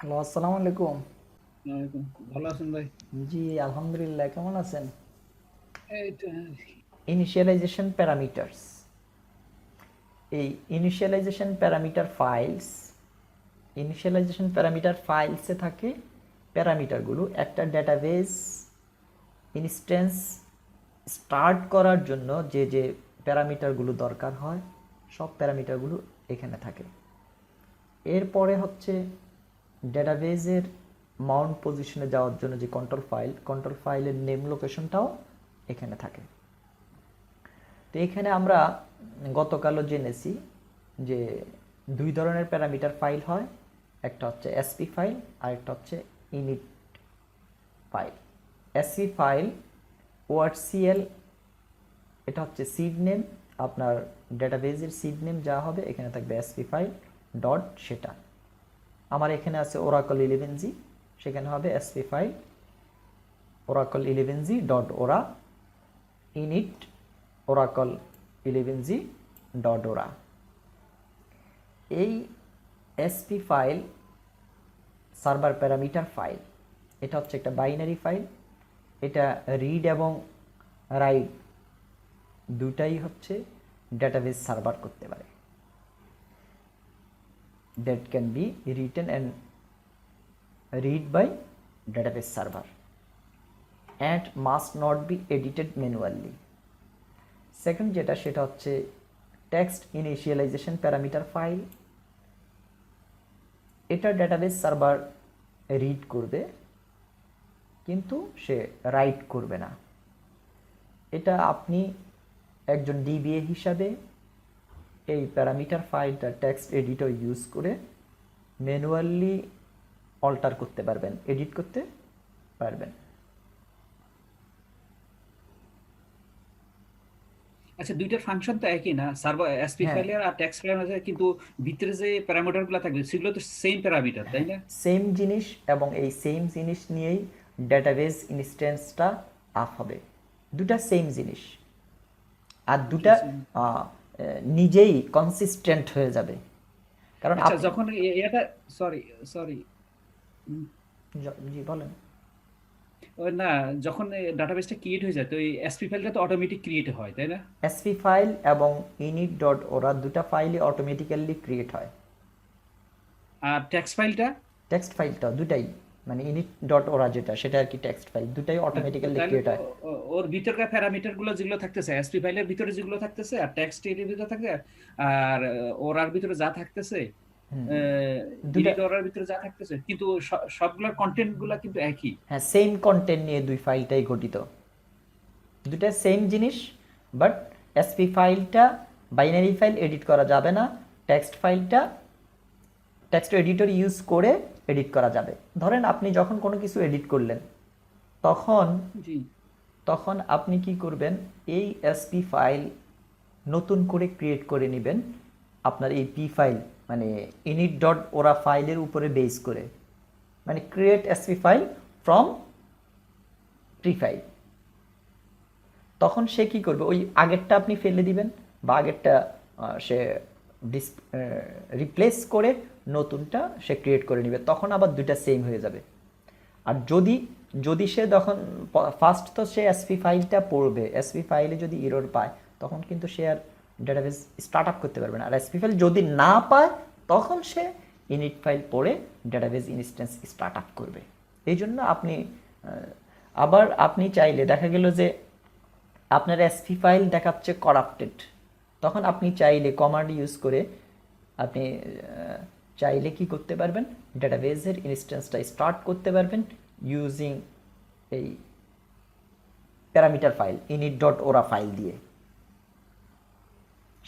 Hello, আসসালামু আলাইকুম। ওয়ালাইকুম। ভালো আছেন ভাই? জি, আলহামদুলিল্লাহ। কেমন আছেন? এই তো ইনিশিয়ালাইজেশন প্যারামিটারস। এই initialization parameter files, initialization parameter ফাইলসে থাকে প্যারামিটারগুলো একটা ডেটাবেস ইনস্ট্যান্স স্টার্ট করার জন্য যে যে প্যারামিটারগুলো দরকার হয় সব প্যারামিটারগুলো এখানে থাকে। এরপরে হচ্ছে ডেটাবেজের মাউন্ট পজিশনে যাওয়ার জন্য যে কন্ট্রোল ফাইলের নেম লোকেশনটাও এখানে থাকে। তো এখানে আমরা গতকালও জেনেছি যে দুই ধরনের প্যারামিটার ফাইল হয়, একটা হচ্ছে এসপি ফাইল আর একটা হচ্ছে ইনিট ফাইল। এসপি ফাইল ওআরসিএল, এটা হচ্ছে সিড নেম, আপনার ডেটাবেজের সিড নেম যা হবে এখানে থাকবে এসপি ফাইল ডট সেটা। আমার এখানে আছে ওরাকল 11g, সেখানে হবে SP file Oracle 11g dot ora init Oracle 11g dot ora. এই SP file server parameter file, এটা হচ্ছে একটা বাইনারি ফাইল। এটা রিড এবং রাইট দুটাই হচ্ছে ডেটাবেস সার্ভার করতে পারে। That can be written and read by database server and must not be edited manually. Second যেটা সেটা হচ্ছে টেক্সট ইনিশিয়ালাইজেশন প্যারামিটার ফাইল। এটা ডেটাবেস সার্ভার রিড করবে কিন্তু সে রাইট করবে না। এটা আপনি একজন ডিবিএ হিসাবে এই প্যারামিটার ফাইলটা টেক্সট এডিটর ইউজ করে ম্যানুয়ালি অল্টার করতে পারবেন, এডিট করতে পারবেন। আচ্ছা, দুইটার ফাংশন তো একই না? সার্ভার এসপি হ্যাঁ, ফাইলের আর টেক্সট ফাইলের মাঝে কিন্তু ভিতরে যে প্যারামিটার গুলো থাকবে সেগুলো তো সেম প্যারামিটার, তাই না? সেম জিনিস এবং এই সেম জিনিস নিয়েই ডেটাবেস ইনস্ট্যান্সটা আপ হবে। দুটা সেম জিনিস আর দুটা নিজেই কনসিস্টেন্ট হয়ে যাবে। কারণ আচ্ছা, আপনি যখন এটা সরি সরি জি বলেন। না, যখন ডাটাবেসটা ক্রিয়েট হয়ে যায় তো এই এসপি ফাইলটা তো অটোমেটিক ক্রিয়েট হয়, তাই না? এসপি ফাইল এবং ইনিট ডট ওরা দুটা ফাইলই অটোমেটিক্যালি ক্রিয়েট হয়। আর টেক্সট ফাইলটা টেক্সট ফাইলটা দুটাই, মানে ইনিট ডট ওরা যেটা সেটা আর কি টেক্সট ফাইল দুটাই অটোমেটিক্যালি তাহলে ক্রিয়েট তো হয়। ওর ভিতরকার প্যারামিটার গুলো যেগুলো থাকতেছে এসপি ফাইলের ভিতরে যেগুলো থাকতেছে আর টেক্সট এর ভিতরে থাকে আর ওরার ভিতরে যা থাকতেছে, দুটা, ইনিট ওরার ভিতরে যা থাকতেছে কিন্তু সবগুলোর কন্টেন্ট গুলা কিন্তু একই। হ্যাঁ, সেম কন্টেন্ট নিয়ে দুই ফাইলটাই গঠিত, দুটা সেম জিনিস। বাট এসপি ফাইলটা বাইনারি ফাইল এডিট করা যাবে না, টেক্সট ফাইলটা টেক্সট এডিটর ইউজ করে এডিট করা যাবে। ধরেন আপনি যখন কোনো কিছু এডিট করলেন তখন জি। তখন আপনি কি করবেন, এই এসপি ফাইল নতুন করে ক্রিয়েট করে নেবেন আপনার এই পি ফাইল মানে ইনিট ডট ওরা ফাইলের উপরে বেস করে, মানে create SP file from pre file. তখন সে কি করবে, ওই আগেরটা আপনি ফেলে দিবেন বা আগেরটা সে রিপ্লেস করে নতুনটা সে ক্রিয়েট করে নেবে, তখন আবার দুইটা সেম হয়ে যাবে। আর যদি যদি সে তখন ফার্স্ট তো সে এসপি ফাইলটা পড়বে, এসপি ফাইলে যদি এরর পায় তখন কিন্তু সে আর ডেটাবেস স্টার্ট আপ করতে পারবে না। আর এসপি ফাইল যদি না পায় তখন সে ইনিট ফাইল পড়ে ডেটাবেস ইনস্ট্যান্স স্টার্ট আপ করবে। এই জন্য আপনি আবার আপনি চাইলে দেখা গেল যে আপনার এসপি ফাইল দেখাচ্ছে করাপ্টেড, তখন আপনি চাইলে কমান্ড ইউজ করে আপনি চাইলে কি করতে পারবেন, ডেটাবেসের ইনস্ট্যান্সটা স্টার্ট করতে পারবেন ইউজিং এই প্যারামিটার ফাইল ইনিট ডট ওরা ফাইল দিয়ে।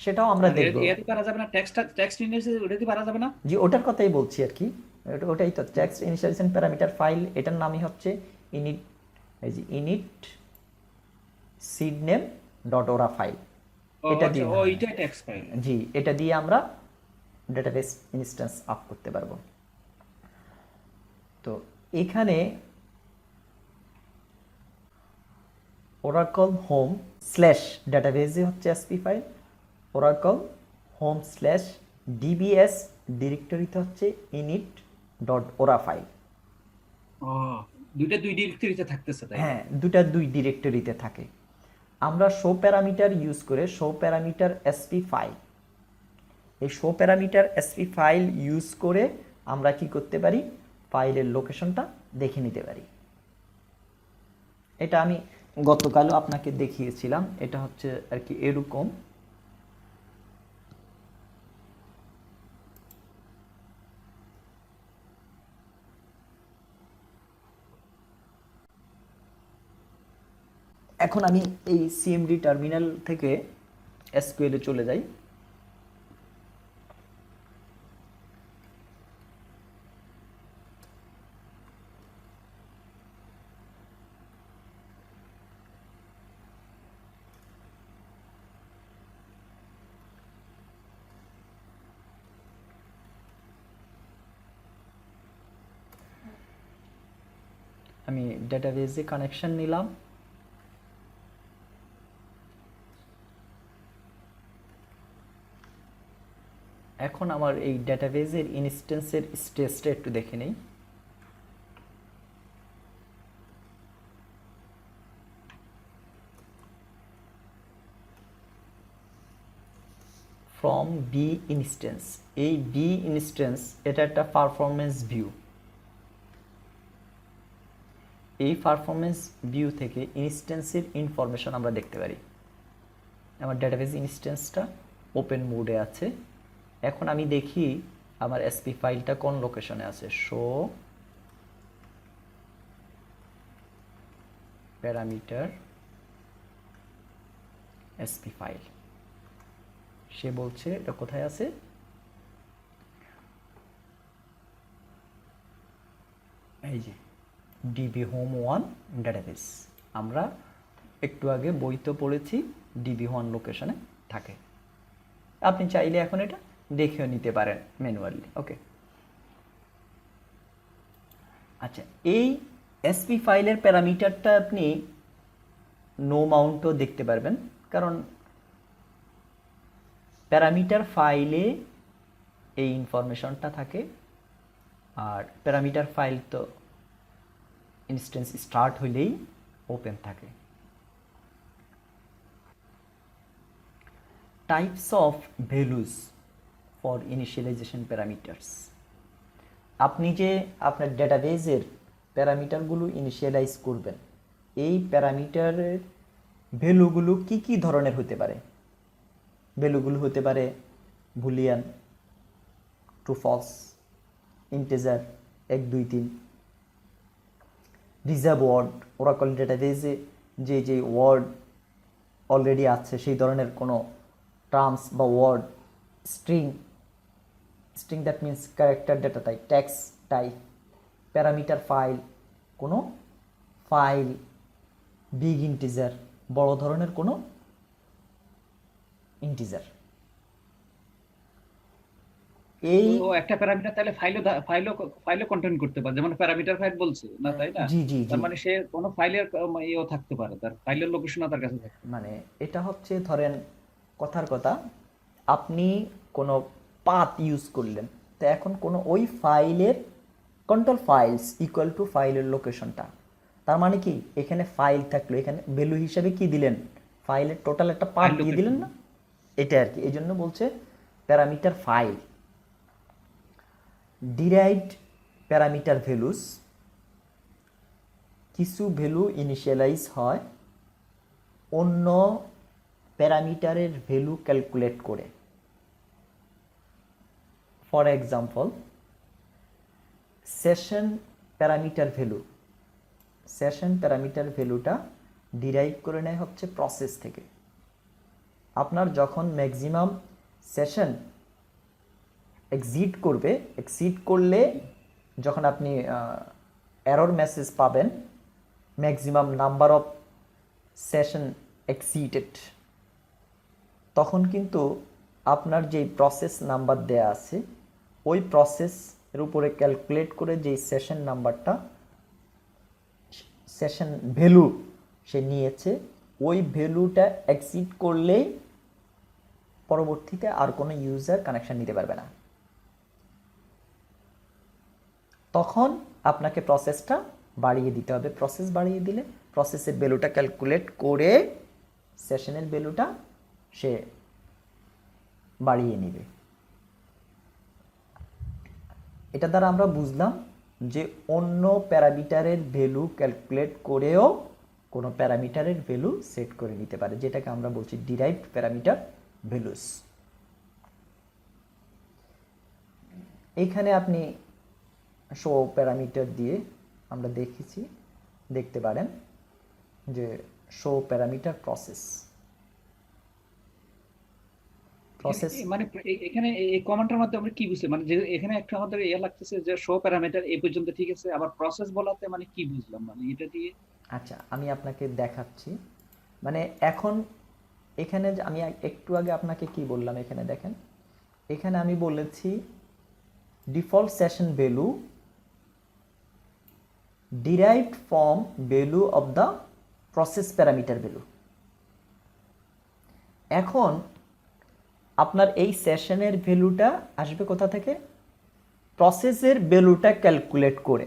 সেটাও আমরা আর দেখব। এতে পারা যাবে না? টেক্সট টেক্সট ইনিশিয়াল ওটাতে পারা যাবে না? জি, ওটার কথাই বলছি আর কি। ওটাই তো টেক্সট ইনিশিয়ালাইজেশন প্যারামিটার ফাইল, এটার নামই হচ্ছে ইনিট, এই যে ইনিট সিড নেম ডট ওরা ফাইল। ও এটা আচ্ছা, দিয়ে, ওইটা টেক্সট ফাইল। জি, এটা দিয়ে আমরা ডেটাবেস ইনস্ট্যান্স আপ করতে পারবো। তো এখানে ওরাকল হোম স্ল্যাশ ডেটাবেসে হচ্ছে SP file, Oracle home slash DBS ডিরেক্টরিতে হচ্ছে ইনিট ডট ওরা ফাইল। ও, দুইটা দুই ডিরেক্টরিতে থাকতেছে, তাই না? হ্যাঁ, দুটা দুই ডিরেক্টরিতে থাকে। আমরা শো প্যারামিটার ইউজ করে শো প্যারামিটার এসপি ফাইল, এই show parameter SP file use করে আমরা কি করতে পারি, ফাইলের লোকেশনটা দেখে নিতে পারি। এটা আমি গতকালও আপনাকে দেখিয়েছিলাম। এটা হচ্ছে আর কি এরকম। এখন আমি এই সিএমডি টার্মিনাল থেকে এসকিউএল এ চলে যাই। আমি ডেটাবেজে কানেকশন নিলাম। এখন আমার এই ডেটাবেজের ইনস্ট্যান্সের স্টেজটা একটু দেখে নেই। ফ্রম বি ইনস্ট্যান্স, এই বি ইনস্ট্যান্স এটা একটা পারফরমেন্স ভিউ। এই পারফরমেন্স ভিউ থেকে ইনস্ট্যান্সের ইনফরমেশন আমরা দেখতে পারি। আমার ডেটাবেজ ইনস্ট্যান্সটা ওপেন মোডে আছে। এখন আমি দেখি আমার এসপি ফাইলটা কোন লোকেশনে আছে। শো প্যারামিটার এসপি ফাইল, সে বলছে এটা কোথায় আছে। এই যে ডিবি হোম 1 ডেটাবেস। আমরা একটু আগে বইতে পড়েছি ডিবি 1 লোকেশনে থাকে। আপনি চাইলে এখন এটা দেখেও নিতে পারেন ম্যানুয়ালি। ওকে, আচ্ছা, এই এসপি ফাইলের প্যারামিটারটা আপনি নো মাউন্টও দেখতে পারবেন, কারণ প্যারামিটার ফাইলে এই ইনফরমেশনটা থাকে। আর প্যারামিটার ফাইল তো ইনস্ট্যান্স স্টার্ট হইলেই ওপেন থাকে। Types of values for initialisation parameters. আপনি যে আপনার ডেটাবেজের প্যারামিটারগুলো ইনিশিয়ালাইজ করবেন, এই প্যারামিটারের ভ্যালুগুলো কি কি ধরনের হতে পারে। ভ্যালুগুলো হতে পারে boolean, true false, integer 1 2 3, reserve word, Oracle ডেটাবেজে যে যে ওয়ার্ড অলরেডি আছে সেই ধরনের কোনো টার্মস বা word, string, string that means character data type, text type, parameter file, কোনো ফাইল, বিগ ইন্টিজার, বড় ধরনের কোনো ইন্টিজার। এই ও একটা প্যারামিটার তাহলে ফাইলও কন্টেন্ট করতে পারে, যেমন প্যারামিটার ফাইল বলছে না, তাই না? জি জি জি, তার মানে সে কোনো ফাইলের ইয়েও থাকতে পারে, তার ফাইলের লোকেশনও তার কাছে থাকতে মানে এটা হচ্ছে ধরেন কথার কথা, আপনি কোনো পাথ ইউজ করলেন, তো এখন কোনো ওই ফাইলের কন্ট্রোল ফাইলস ইকুয়াল টু ফাইলের লোকেশনটা। তার মানে কি, এখানে ফাইল থাকলো, এখানে ভ্যালু হিসাবে কি দিলেন, ফাইলের টোটাল একটা পার্ট File দিয়ে দিলেন না, এটা আর কি। এই জন্য বলছে parameter file. Derived parameter values, কিছু ভ্যালু ইনিশিয়ালাইজ হয় অন্য প্যারামিটারের ভ্যালু ক্যালকুলেট করে। For example, session parameter value, session parameter ভ্যালুটা ডিরাইভ করে নেয় হচ্ছে প্রসেস থেকে। আপনার যখন ম্যাক্সিমাম সেশন এক্সিট করবে, এক্সিট করলে যখন আপনি এরর মেসেজ পাবেন, maximum number of session exceeded, তখন কিন্তু আপনার যেই প্রসেস নাম্বার দেয়া আছে ওই প্রসেসের উপরে ক্যালকুলেট করে যেই সেশন নাম্বারটা, সেশন ভ্যালু সে নিয়েছে, ওই ভ্যালুটা এক্সিড করলেই পরবর্তীতে আর কোনো ইউজার কানেকশন নিতে পারবে না। তখন আপনাকে প্রসেসটা বাড়িয়ে দিতে হবে। প্রসেস বাড়িয়ে দিলে প্রসেসের ভ্যালুটা ক্যালকুলেট করে সেশনের ভ্যালুটা সে বাড়িয়ে নেবে। এটা দ্বারা আমরা বুঝলাম যে অন্য প্যারামিটারের ভ্যালু ক্যালকুলেট করেও কোনো প্যারামিটারের ভ্যালু সেট করে নিতে পারে, যেটাকে আমরা বলছি ডিরাইভড প্যারামিটার ভ্যালুস। এইখানে আপনি শো প্যারামিটার দিয়ে আমরা দেখতে পারেন যে শো প্যারামিটার প্রসেস মানে এখানে এই কমান্ডের মধ্যে আমরা কি বুঝছি, মানে যে এখানে একটা আমাদের ইয়ে লাগতেছে যে শো প্যারামিটার এই পর্যন্ত ঠিক আছে, আবার প্রসেস বলাতে মানে কি বুঝলাম, মানে এটা দিয়ে। আচ্ছা, আমি আপনাকে দেখাচ্ছি। মানে এখন এখানে আমি একটু আগে আপনাকে কি বললাম, এখানে দেখেন, এখানে আমি বলেছি default session value derived from value of the process parameter value। এখন আপনার এই সেশনের ভ্যালুটা আসবে কোথা থেকে? প্রসেসের ভ্যালুটা ক্যালকুলেট করে।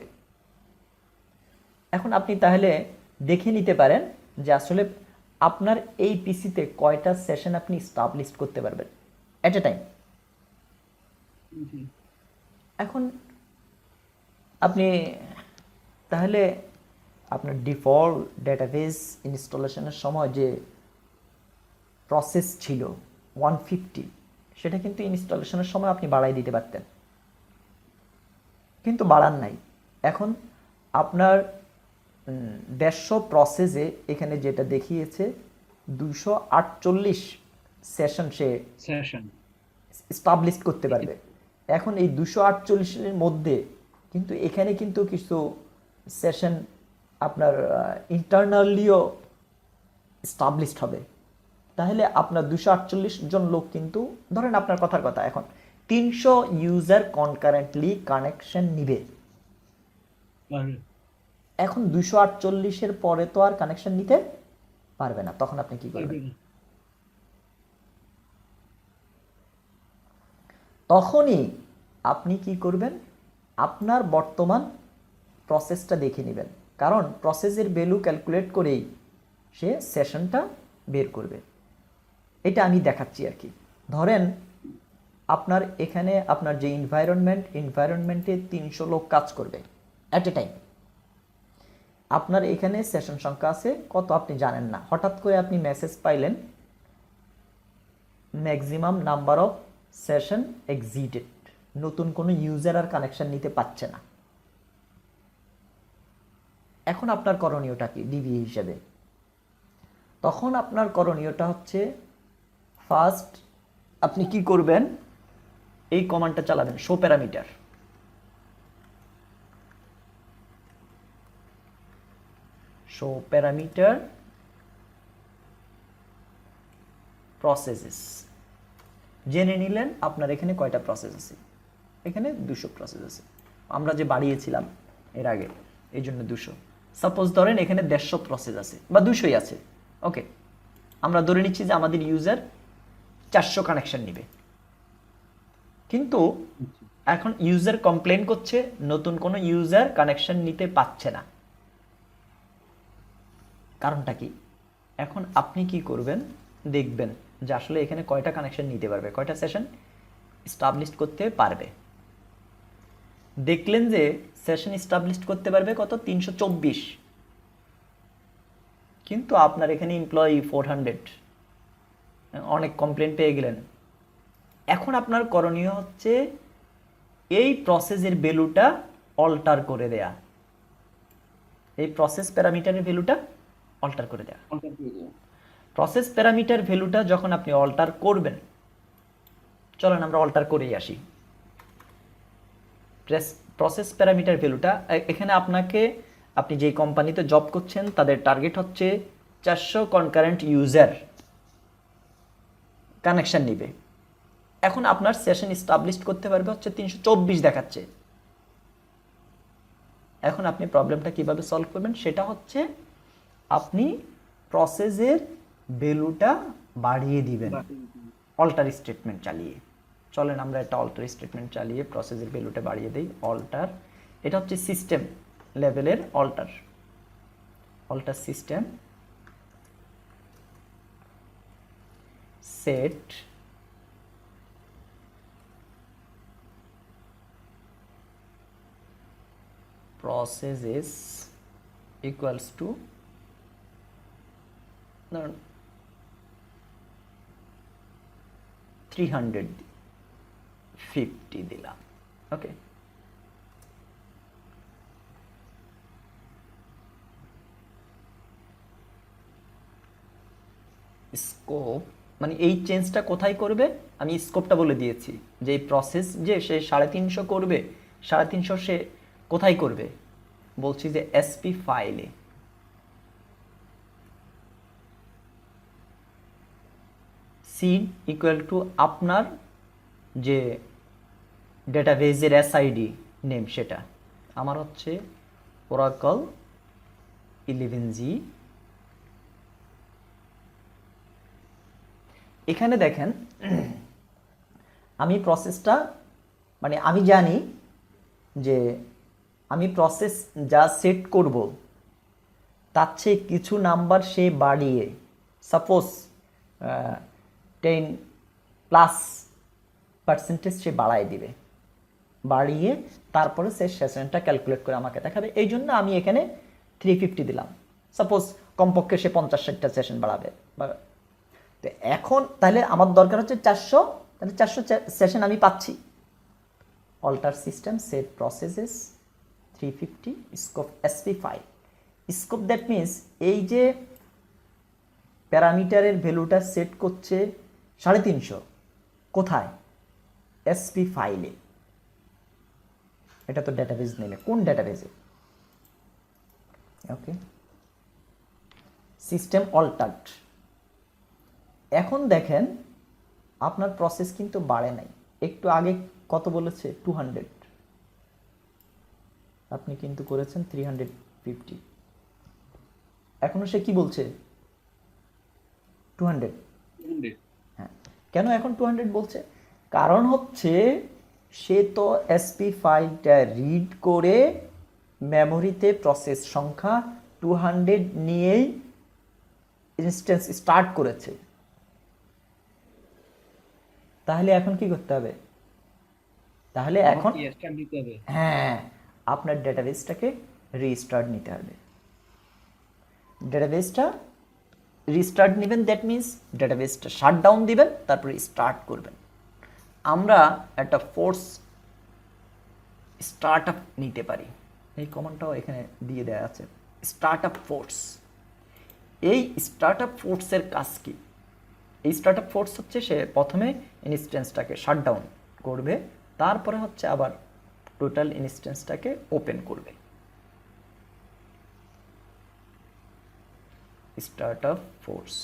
এখন আপনি তাহলে দেখে নিতে পারেন যে আসলে আপনার এই পিসিতে কয়টা সেশন আপনি স্টাবলিশ করতে পারবেন এট এ টাইম। এখন আপনি তাহলে আপনার ডিফল্ট ডেটাবেস ইনস্টলেশনের সময় যে প্রসেস ছিল 150, সেটা কিন্তু ইনস্টলেশনের সময় আপনি বাড়াই দিতে পারতেন, কিন্তু বাড়ান নাই। এখন আপনার 150 প্রসেসে এখানে যেটা দেখিয়েছে 248 সেশন সে স্টাবলিশ করতে পারবে। এখন এই 248-এর মধ্যে কিন্তু এখানে কিন্তু কিছু সেশন আপনার ইন্টারনালিও স্টাবলিশড হবে। তাহলে আপনার 248 জন লোক কিন্তু, ধরেন আপনার কথার কথা, এখন 300 ইউজার কনকারেন্টলি কানেকশন নিবে। এখন 248-এর পরে তো আর কানেকশন নিতে পারবে না, তখন আপনি কি করবেন? তখনই আপনি কি করবেন? আপনার বর্তমান প্রসেসটা দেখে নেবেন, কারণ প্রসেসের ভ্যালু ক্যালকুলেট করেই সে সেশনটা বের করবে। এটা আমি দেখাচ্ছি আর কি। ধরেন আপনার এখানে আপনার যে এনভায়রনমেন্টে 300 লোক কাজ করবে অ্যাট এ টাইম। আপনার এখানে সেশন সংখ্যা আছে কত আপনি জানেন না, হঠাৎ করে আপনি মেসেজ পাইলেন maximum number of session exceeded, নতুন কোনো ইউজার আর কানেকশন নিতে পারছে না। এখন আপনার করণীয়টা কি ডিবি হিসেবে? তখন আপনার করণীয়টা হচ্ছে, ফার্স্ট আপনি কি করবেন, এই কমান্ডটা চালাবেন, show parameter. Show parameter processes. জেনে নিলেন আপনার এখানে কয়টা প্রসেস আছে। এখানে 200 প্রসেস আছে, আমরা যে বাড়িয়েছিলাম এর আগে, এই জন্য 200। সাপোজ ধরেন এখানে 150 প্রসেস আছে বা 200ই আছে, ওকে। আমরা ধরে নিচ্ছি যে আমাদের ইউজার 400 কানেকশন নেবে, কিন্তু এখন ইউজার কমপ্লেন করছে নতুন কোনো ইউজার কানেকশন নিতে পারছে না। কারণটা কি? এখন আপনি কি করবেন, দেখবেন যে আসলে এখানে কয়টা কানেকশন নিতে পারবে, কয়টা সেশন স্টাবলিশ করতে পারবে। দেখলেন যে সেশন স্টাবলিশ করতে পারবে কত, 324, কিন্তু আপনার এখানে এমপ্লয়ি 400, অনেক কমপ্লেন পেয়ে গেলেন। এখন আপনার করণীয় হচ্ছে এই প্রসেসের ভ্যালুটা অল্টার করে দেয়া, এই প্রসেস প্যারামিটারের ভ্যালুটা অল্টার করে দেয়া। প্রসেস প্যারামিটার ভ্যালুটা যখন আপনি অল্টার করবেন, চলেন আমরা অল্টার করেই আসি। প্রসেস প্যারামিটার ভ্যালুটা এখানে আপনি যেই কোম্পানিতে জব করছেন তাদের টার্গেট হচ্ছে 400 কনকারেন্ট ইউজার কানেকশন নিবে। এখন আপনার সেশন স্টাবলিশ করতে পারবে হচ্ছে 324 দেখাচ্ছে। এখন আপনি প্রবলেমটা কিভাবে সলভ করবেন, সেটা হচ্ছে আপনি প্রসেসের ভ্যালুটা বাড়িয়ে দিবেন অল্টার স্টেটমেন্ট চালিয়ে। চলেন আমরা একটা অল্টার স্টেটমেন্ট চালিয়ে প্রসেসের ভ্যালুটা বাড়িয়ে দেই। অল্টার এটা হচ্ছে সিস্টেম লেভেলের alter system set processes equals to ধরুন 350 দিলাম। ওকে, স্কোপ মানে এই চেঞ্জটা কোথায় করবে, আমি স্কোপটা বলে দিয়েছি যে এই প্রসেস যে সে 350 করবে, 350 সে কোথায় করবে, বলছি যে এসপি ফাইলে। সিড ইকুয়াল টু আপনার যে ডেটাবেজের এসআইডি নেম, সেটা আমার হচ্ছে ওরাকল 11G। এখানে দেখেন আমি প্রসেসটা মানে আমি জানি যে আমি প্রসেস যা সেট করব তার চেয়ে কিছু নাম্বার সে বাড়িয়ে, সাপোজ 10+% সে বাড়ায় দিবে, বাড়িয়ে তারপরে সে সেশনটা ক্যালকুলেট করে আমাকে দেখাবে। এই জন্য আমি এখানে 350 দিলাম। সাপোজ কমপক্ষে সে 50-60টা সেশন বাড়াবে। তো এখন তাহলে আমার দরকার হচ্ছে 400, তাহলে 400 সেশন আমি পাচ্ছি। Alter system set processes 350 scope SP file. Scope that means এই যে প্যারামিটারের ভ্যালুটা সেট করছে 350, কোথায়, এসপি ফাইলে। এটা তো ডেটাবেজ নিলে কোন ডেটাবেজে, ওকে, সিস্টেম অল্টার্ড। এখন দেখেন আপনার প্রসেস কিন্তু বাড়ে নাই, একটু আগে কত বলেছে 200, আপনি কিন্তু করেছেন 350, এখনো সে কি বলছে 200। হ্যাঁ, কেন এখন 200 বলছে, কারণ হচ্ছে সে তো এসপি ফাইলটা রিড করে মেমোরিতে প্রসেস সংখ্যা 200 নিয়েই ইনস্ট্যান্স স্টার্ট করেছে। তাহলে এখন কি করতে হবে, তাহলে এখন হ্যাঁ আপনার ডেটাবেসটাকে রিস্টার্ট নিতে হবে। ডেটাবেসটা রিস্টার্ট নেবেন, দ্যাট মিনস ডেটাবেসটা শাটডাউন দিবেন, তারপরে স্টার্ট করবেন। আমরা একটা ফোর্স স্টার্ট আপ নিতে পারি, এই কমান্ডটাও এখানে দিয়ে দেওয়া আছে, স্টার্ট আপ ফোর্স। এই স্টার্ট আপ ফোর্সের কাজ কি, এই স্টার্ট আপ ফোর্স হচ্ছে সে প্রথমে ইনস্ট্যান্সটাকে শাটডাউন করবে, তারপরে হচ্ছে আবার টোটাল ইনস্ট্যান্সটাকে ওপেন করবে। স্টার্ট আপ ফোর্স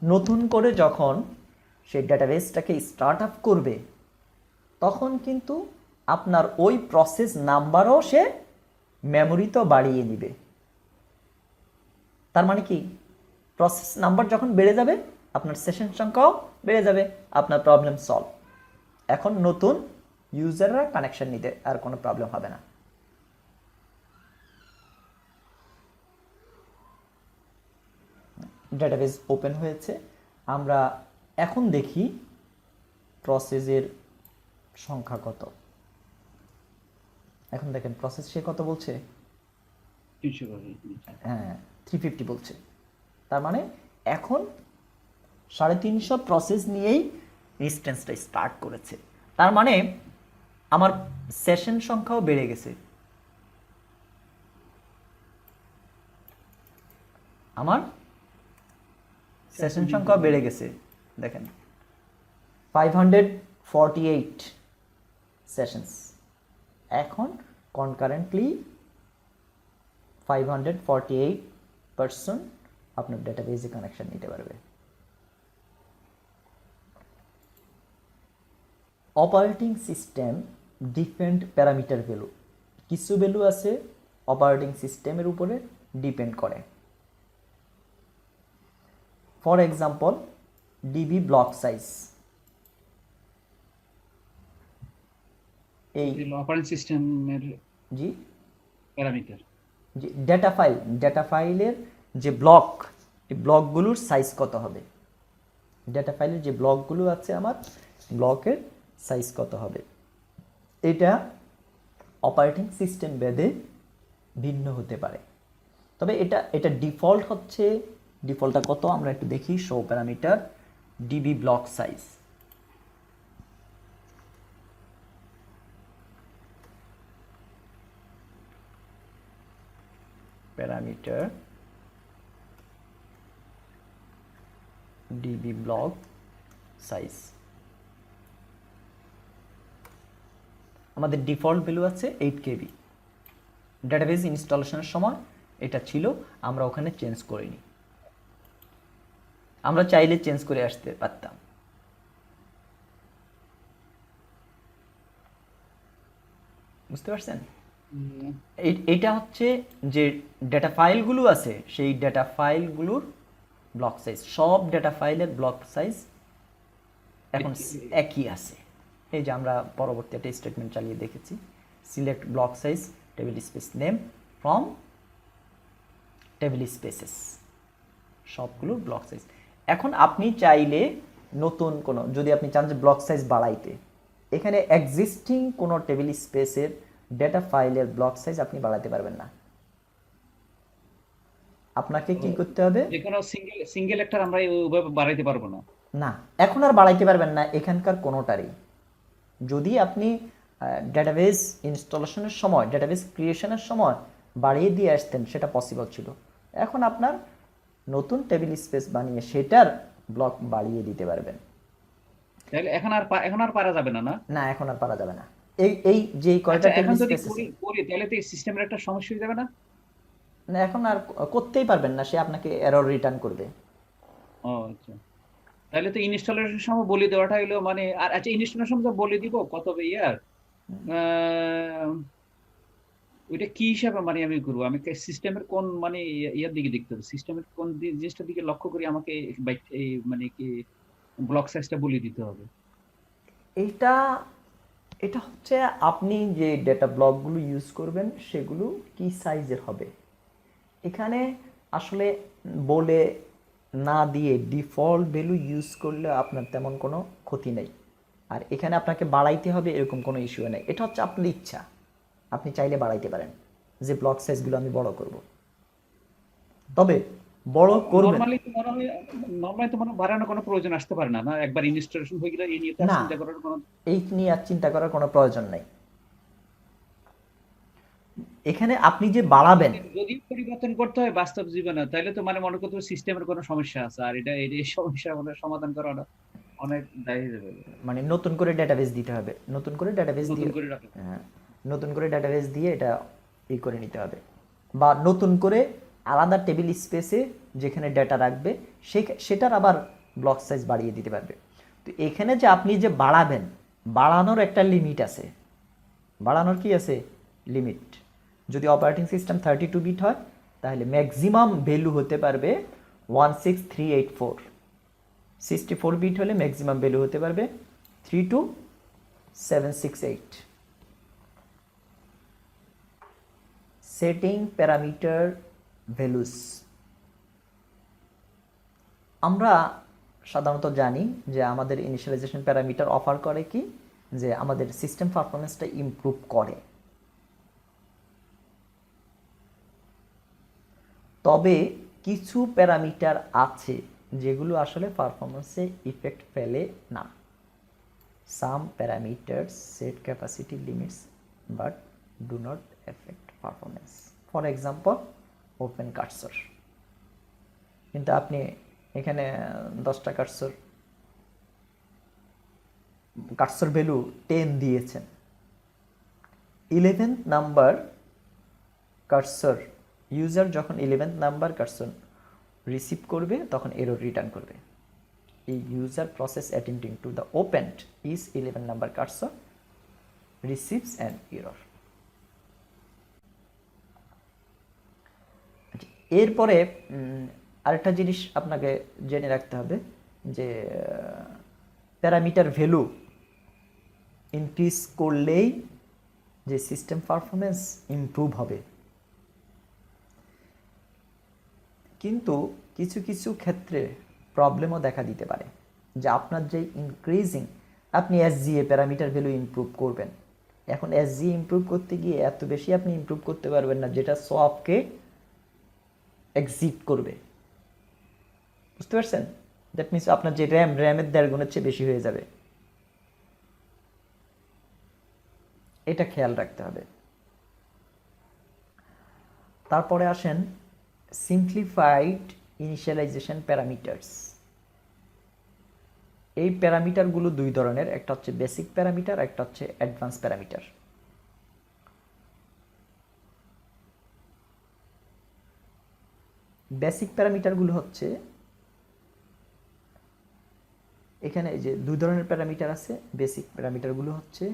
নতুন করে যখন সেই ডেটাবেসটাকে স্টার্ট আপ করবে তখন কিন্তু আপনার ওই প্রসেস নাম্বারও সে মেমোরিতেও বাড়িয়ে নিবে। তার মানে কি, প্রসেস নাম্বার যখন বেড়ে যাবে আপনার সেশন সংখ্যাও বেড়ে যাবে, আপনার প্রবলেম সলভ। এখন নতুন ইউজাররা কানেকশন নিতে আর কোনো প্রবলেম হবে না। ডেটাবেস ওপেন হয়েছে, আমরা এখন দেখি প্রসেসের সংখ্যা কত। এখন দেখেন প্রসেস সে কত বলছে, হ্যাঁ 350 বলছে। তার মানে এখন 350 প্রসেস নিয়েই ইনস্ট্যান্সটা স্টার্ট করেছে। তার মানে আমার সেশন সংখ্যাও বেড়ে গেছে, আমার সেশন সংখ্যাও বেড়ে গেছে। দেখেন 548 সেশনস, এখন কনকারেন্টলি 548 পারসন আপনার ডেটাবেজে কানেকশন নিতে পারবে। Operating system depend parameter value, কিছু ভ্যালু আছে অপারেটিং সিস্টেমের উপরে ডিপেন্ড করে। For example DB block size, এই অপারেটিং সিস্টেমের জি প্যারামিটার। যে ডেটা ফাইলের যে ব্লক, এই ব্লকগুলোর সাইজ কত হবে, ডেটা ফাইলের যে ব্লকগুলো আছে আমার ব্লকের সাইজ কত হবে, এটা অপারেটিং সিস্টেম ভেদে ভিন্ন হতে পারে। তবে এটা ডিফল্ট হচ্ছে, ডিফল্টটা কত আমরা একটু দেখি, show parameter DB block size. Parameter DB block size, আমাদের ডিফল্ট ভ্যালু আছে 8 কেবি। ডেটাবেস ইনস্টলেশনের সময় এটা ছিল, আমরা ওখানে চেঞ্জ করিনি, আমরা চাইলে চেঞ্জ করে আসতে পারতাম। বুঝতে পারছেন? এটা হচ্ছে যে ডেটা ফাইলগুলো আছে, সেই ডেটা ফাইলগুলোর ব্লক সাইজ, সব ডেটা ফাইলের ব্লক সাইজ এখন একই আছে। এই যে আমরা পরবর্তী একটা স্টেটমেন্ট চালিয়ে দেখেছি, select block size table space name from table spaces, সবগুলো ব্লক সাইজ। এখন আপনি চাইলে নতুন কোনো, যদি আপনি চান যে ব্লক সাইজ বাড়াইতে, এখানে এক্সিস্টিং কোনো টেবিল স্পেসের ডেটা ফাইলের ব্লক সাইজ আপনি বাড়াতে পারবেন না। আপনাকে কি করতে হবে, যে কোনো সিঙ্গেল একটা আমরা ওইভাবে বাড়াইতে পারবো না। না এখন আর বাড়াইতে পারবেন না এখানকার কোনোটারই। যদি আপনি ডেটাবেস ইনস্টলেশনের সময়, ডেটাবেস ক্রিয়েশনের সময় বাড়িয়ে দিয়ে আসতেন, সেটা পসিবল ছিল। এখন আপনার নতুন টেবিল স্পেস বানিয়ে সেটার ব্লক বাড়িয়ে দিতে পারবেন। তাহলে এখন আর পারা যাবে না, না? না এখন আর পারা যাবে না। এই যে কয়টা এখন টেবিল যদি স্পেস আছে, করি তাহলে তো সিস্টেমের একটা সমস্যা হয়ে যাবে না? না এখন আর করতেই পারবেন না, সে আপনাকে এরর রিটার্ন করবে। ও আচ্ছা, তাহলে তো ইনস্টলেশনের সময় বলে দেওয়াটা হলো মানে, আর আচ্ছা ইনস্টলেশনের সময় বলে দিব কত ইয়ার, ওইটা কি হিসাবে মানে আমি করবো, আমি সিস্টেমের কোন মানে ইয়ার দিকে দেখতে হবে, সিস্টেমের কোন জিনিসটার দিকে লক্ষ্য করে আমাকে মানে কি ব্লক সাইজটা বলে দিতে হবে? এইটা এটা হচ্ছে আপনি যে ডেটা ব্লকগুলো ইউজ করবেন সেগুলো কি সাইজের হবে। এখানে আসলে বলে না দিয়ে ডিফল্ট ভ্যালু ইউজ করলে আপনার তেমন কোনো ক্ষতি নেই। আর এখানে আপনাকে বাড়াইতে হবে এরকম কোনো ইস্যু নেই, এটা হচ্ছে আপনার ইচ্ছা, আপনি চাইলে বাড়াইতে পারেন যে ব্লক সাইজগুলো আমি বড় করব। তবে বড় করবেন নরমালি তো মনে হয় বাড়ানোর কোনো প্রয়োজন আসতে পারে না, না? একবার ইনস্টলেশন হয়ে গেলে এই নিয়ে তো আর না, চিন্তা করার কোনো। এই নিয়ে আর চিন্তা করার কোনো প্রয়োজন নেই। এখানে আপনি যে বাড়াবেন, যদি পরিবর্তন করতে হয় বাস্তব জীবনে, তাহলে তো মানে মনে করতে সিস্টেমের কোনো সমস্যা আছে, আর এই সমস্যা মানে সমাধান করা অনেক দায়ী হয়ে যাবে। মানে নতুন করে ডেটাবেস দিতে হবে, নতুন করে ডেটাবেস নতুন দিয়ে, করে রাখা। হ্যাঁ, নতুন করে ডেটাবেস দিয়ে এটা করে নিতে হবে, বা নতুন করে আলাদা টেবিল স্পেসে যেখানে ডেটা রাখবে সেটার আবার ব্লক সাইজ বাড়িয়ে দিতে পারবে। তো এখানে যে আপনি যে বাড়াবেন, বাড়ানোর একটা লিমিট আছে, বাড়ানোর কি আছে লিমিট। যদি অপারেটিং সিস্টেম 32 বিট হয় তাহলে ম্যাক্সিমাম ভ্যালু হতে পারবে 16384, 64 বিট হলে ম্যাক্সিমাম ভ্যালু হতে পারবে 32768। সেটিং প্যারামিটার ভ্যালুস, আমরা সাধারণত জানি যে আমাদের ইনিশিয়ালাইজেশন প্যারামিটার অফার করে কি, যে আমাদের সিস্টেম পারফরমেন্সটা ইমপ্রুভ করে। তবে কিছু প্যারামিটার আছে যেগুলো আসলে পারফরমেন্সে ইফেক্ট ফেলে না। Some parameters set capacity limits but do not affect performance. For example open cursor, কিন্তু আপনি এখানে 10টা কার্সর ভ্যালু 10 দিয়েছেন, 11th নাম্বার কার্সর ইউজার যখন 11th নাম্বার কার্সর রিসিভ করবে তখন এরর রিটার্ন করবে। এই user process attempting to the opened is 11 number cursor receives an error. এরপরে আরেকটা জিনিস আপনাকে জেনে রাখতে হবে যে প্যারামিটার ভ্যালু ইনক্রিজ করলেই যে সিস্টেম পারফরমেন্স ইমপ্রুভ হবে, কিন্তু কিছু কিছু ক্ষেত্রে প্রবলেমও দেখা দিতে পারে যে আপনার যে ইনক্রিজিং আপনি এসজিএ প্যারামিটার ভ্যালু ইমপ্রুভ করবেন, এখন এসজি ইমপ্রুভ করতে গিয়ে এত বেশি আপনি ইমপ্রুভ করতে পারবেন না যেটা সফটকে এক্সিট করবে, বুঝতে পারছেন? দ্যাট মিনস আপনার যে র্যামের 1.5 গুণের চেয়ে বেশি হয়ে যাবে, এটা খেয়াল রাখতে হবে। তারপরে আসেন সিম্পলিফাইড ইনিশিয়ালাইজেশন প্যারামিটারস। এই প্যারামিটারগুলো দুই ধরনের, একটা হচ্ছে বেসিক প্যারামিটার, একটা হচ্ছে অ্যাডভান্স প্যারামিটার। বেসিক প্যারামিটারগুলো হচ্ছে, এখানে এই যে দুই ধরনের প্যারামিটার আছে। বেসিক প্যারামিটারগুলো হচ্ছে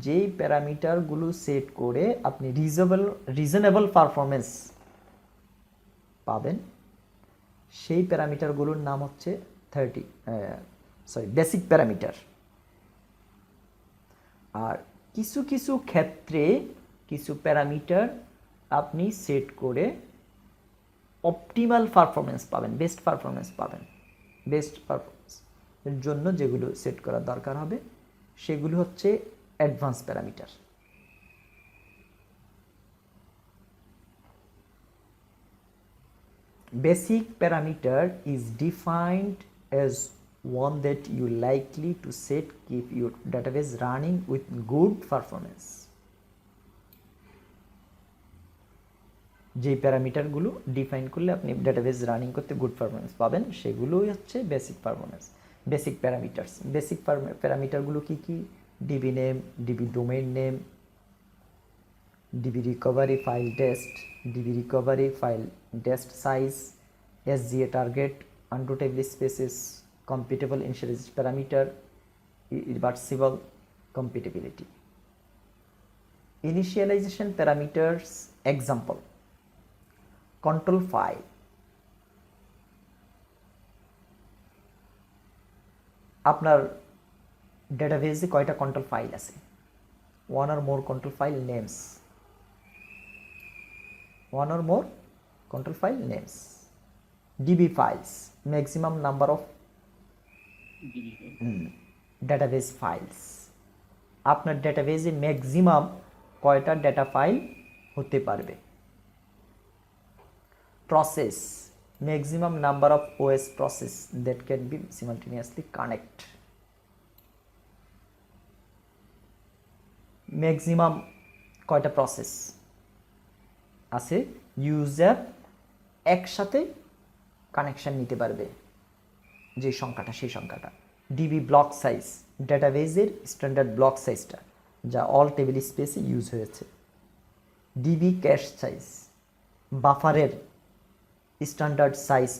যেই প্যারামিটারগুলো সেট করে আপনি রিজনেবল পারফরমেন্স পাবেন, সেই প্যারামিটারগুলোর নাম হচ্ছে বেসিক প্যারামিটার। আর কিছু কিছু ক্ষেত্রে কিছু প্যারামিটার আপনি সেট করে অপটিমাল পারফরমেন্স পাবেন, বেস্ট পারফরমেন্স পাবেন। বেস্ট পারফরমেন্সের জন্য যেগুলো সেট করার দরকার হবে সেগুলো হচ্ছে advance parameter. Basic parameter is defined as one that you likely to set keep your database running with good performance. যে প্যারামিটারগুলো ডিফাইন করলে আপনি ডেটাবেস রানিং করতে গুড পারফরমেন্স পাবেন সেগুলোই হচ্ছে basic performance, basic parameters. Basic প্যারামিটারগুলো কি কি? DB name, DB domain name, DB recovery file test, DB recovery file test size, SGA target, undo table spaces, computable initialization parameter, reversible compatibility. Initialization parameters example: control file, আপনার ডেটাবেসে কয়টা control file আছে? one or more control file names, one or more control file names. DB files, maximum number of database files. আপনার ডেটাবেসে maximum কয়টা data file হতে পারবে? Process, maximum number of OS process that can be simultaneously connect. Maximum কয়টা process আছে user একসাথে connection নিতে পারবে, যে সংখ্যাটা সেই সংখ্যাটা। ডিবি ব্লক সাইজ, ডেটাবেসের স্ট্যান্ডার্ড ব্লক সাইজটা যা অল টেবিল স্পেসে ইউজ হয়েছে। ডিবি ক্যাশ সাইজ, বাফারের স্ট্যান্ডার্ড সাইজ,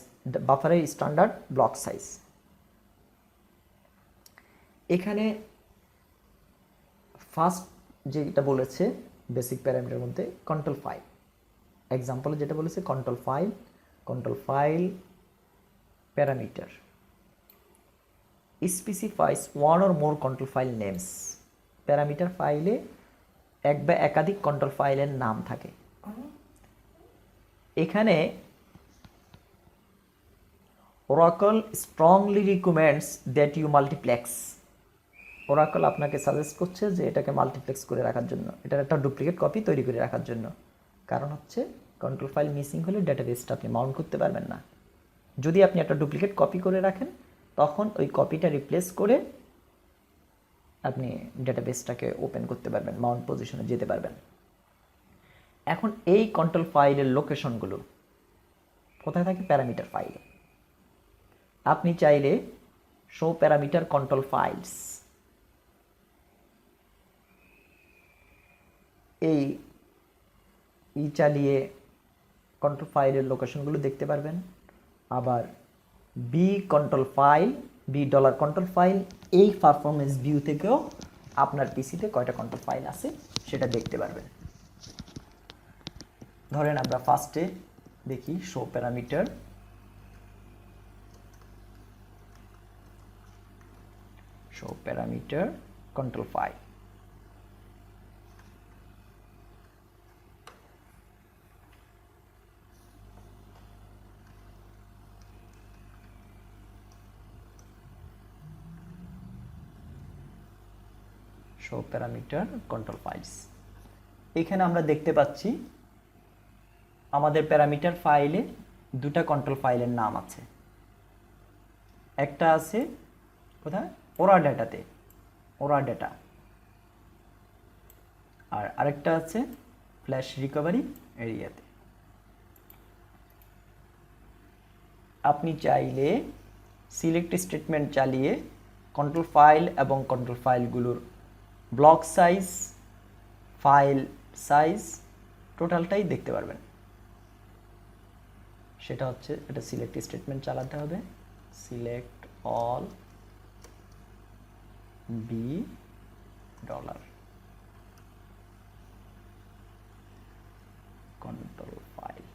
বাফারের স্ট্যান্ডার্ড ব্লক সাইজ। এখানে ফার্স্ট যেটা বলেছে বেসিক প্যারামিটারের মধ্যে কন্ট্রোল ফাইল, এক্সাম্পলে যেটা বলেছে control file parameter specifies one or more control file names. Parameter ফাইলে এক বা একাধিক কন্ট্রোল ফাইলের নাম থাকে। এখানে Oracle strongly recommends that you multiplex. Oracle আপনাকে সাজেস্ট করছে যে এটাকে মাল্টিপ্লেক্স করে রাখার জন্য, এটার একটা ডুপ্লিকেট কপি তৈরি করে রাখার জন্য। কারণ হচ্ছে কন্ট্রোল ফাইল মিসিং হলে ডেটাবেসটা আপনি মাউন্ট করতে পারবেন না। যদি আপনি একটা ডুপ্লিকেট কপি করে রাখেন তখন ওই কপিটা রিপ্লেস করে আপনি ডেটাবেসটাকে ওপেন করতে পারবেন, মাউন্ট পজিশনে যেতে পারবেন। এখন এই কন্ট্রোল ফাইলের লোকেশনগুলো কোথায় থাকে? প্যারামিটার ফাইলে। আপনি চাইলে শো প্যারামিটার কন্ট্রোল ফাইলস এই চালিয়ে কন্ট্রোল ফাইলের লোকেশনগুলো দেখতে পারবেন। আবার বি ডলার কন্ট্রোল ফাইল এই পারফরমেন্স ভিউ থেকেও আপনার পিসিতে কয়টা কন্ট্রোল ফাইল আছে সেটা দেখতে পারবেন। ধরেন আমরা ফার্স্টে দেখি show parameter show parameter control file. show parameter control files. এখানে আমরা দেখতে পাচ্ছি আমাদের প্যারামিটার ফাইলে দুটো কন্ট্রোল ফাইলের নাম আছে। একটা আছে কোথায়, ওরা ডেটাতে, ওরা ডেটা, আর আরেকটা আছে ফ্ল্যাশ রিকভারি এরিয়াতে। আপনি চাইলে সিলেক্ট স্টেটমেন্ট চালিয়ে কন্ট্রোল ফাইল এবং কন্ট্রোল ফাইলগুলোর ব্লক সাইজ, ফাইল সাইজ টোটালটাই দেখতে পারবেন। সেটা হচ্ছে এটা সিলেক্ট স্টেটমেন্ট চালাতে হবে, select all V dollar control file.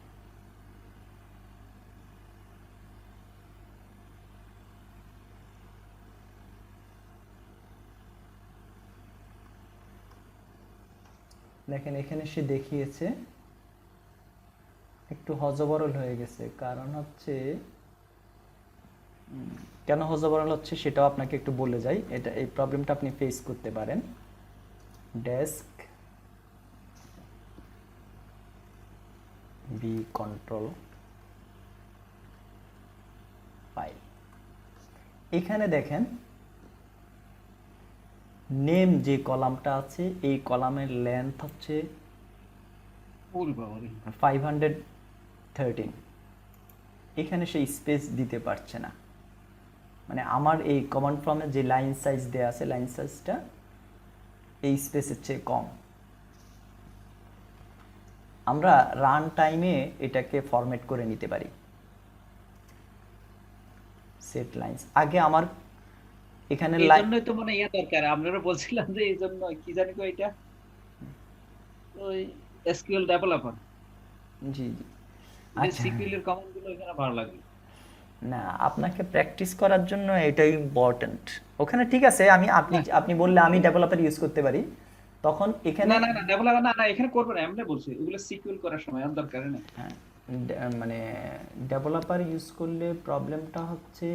দেখেন এখানে সে দেখিয়েছে একটু হজবরল হয়ে গেছে, কারণ হচ্ছে কেন হজবরল হচ্ছে সেটাও আপনাকে একটু বলে যাই। এটা এই প্রবলেমটা আপনি ফেস করতে পারেন। ডেস্ক বি কন্ট্রোল ফাইল, এখানে দেখেন নেম যে কলামটা আছে এই কলামের লেন্থ হচ্ছে 513। এখানে সে স্পেস দিতে পারছে না, মানে আমার এই কমান্ড ফর্মে যে লাইন সাইজ দেয়া আছে লাইন সাইজটা এই স্পেসের চেয়ে কম। আমরা রান টাইমে এটাকে ফরম্যাট করে নিতে পারি। সেট লাইনস আগে আমার এখানে এইজন্যই তো মানে ইয়া দরকার, আপনারা বলছিলাম যে এইজন্য কি জানি কো এটা ওই এসকিউএল ডেভেলপার। জি জি আচ্ছা, সিকিউএল এর কমান্ড গুলো এখানে ভালো লাগে না, আপনাকে প্র্যাকটিস করার জন্য এটাই ইম্পর্টেন্ট। ওখানে ঠিক আছে, আমি আপনি বললে আমি ডেভেলপার ইউজ করতে পারি, তখন এখানে না না না ডেভেলপার না না এখানে করবে না, এমনি বলছি ওগুলো সিকিউএল করার সময় আর দরকার নেই। হ্যাঁ, মানে ডেভেলপার ইউজ করলে প্রবলেমটা হচ্ছে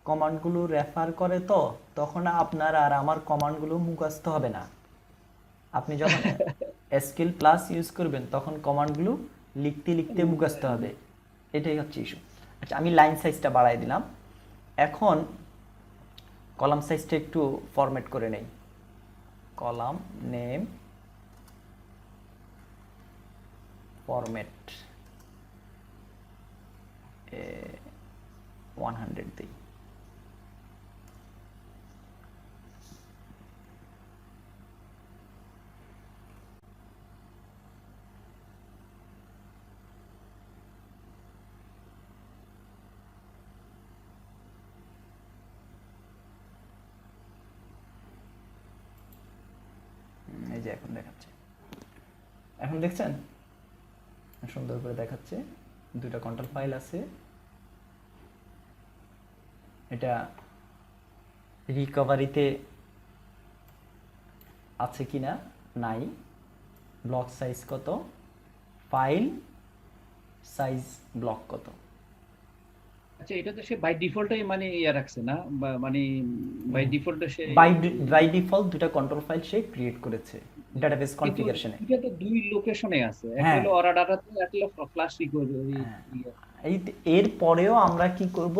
কমান্ডগুলো রেফার করে, তো তখন আপনার আর আমার কমান্ডগুলো মুখস্থ হবে না। আপনি যখন এসকিউএল প্লাস ইউজ করবেন তখন কমান্ডগুলো লিখতে লিখতে মুখস্থ হবে, এটাই হচ্ছে ইস্যু। আচ্ছা, আমি লাইন সাইজটা বাড়াই দিলাম। এখন কলাম সাইজটা একটু ফরম্যাট করে নেই। কলাম নেম ফরম্যাট 100 দিই। এই যে এখন দেখাচ্ছে, এখন দেখছেন সুন্দর করে দেখাচ্ছে। দুটো কন্ট্রোল ফাইল আছে, এটা রিকভারিতে আছে কিনা নাই, ব্লক সাইজ কত, ফাইল সাইজ ব্লক কত। আচ্ছা, এটা তো সে বাই ডিফল্টই মানে ইয়া রাখছে না, বা মানে বাই ডিফল্ট সে বাই ডিফল্ট দুটো কন্ট্রোল ফাইল সে ক্রিয়েট করেছে ডেটাবেস কিন্তু কনফিগারেশনে। এটা তো দুই লোকেশনে আছে, একটা হ্যাঁ হলো অরা ডাটাতে, একটা হলো ফ্লাশ রিকভারি। এই এর পরেও আমরা কি করব,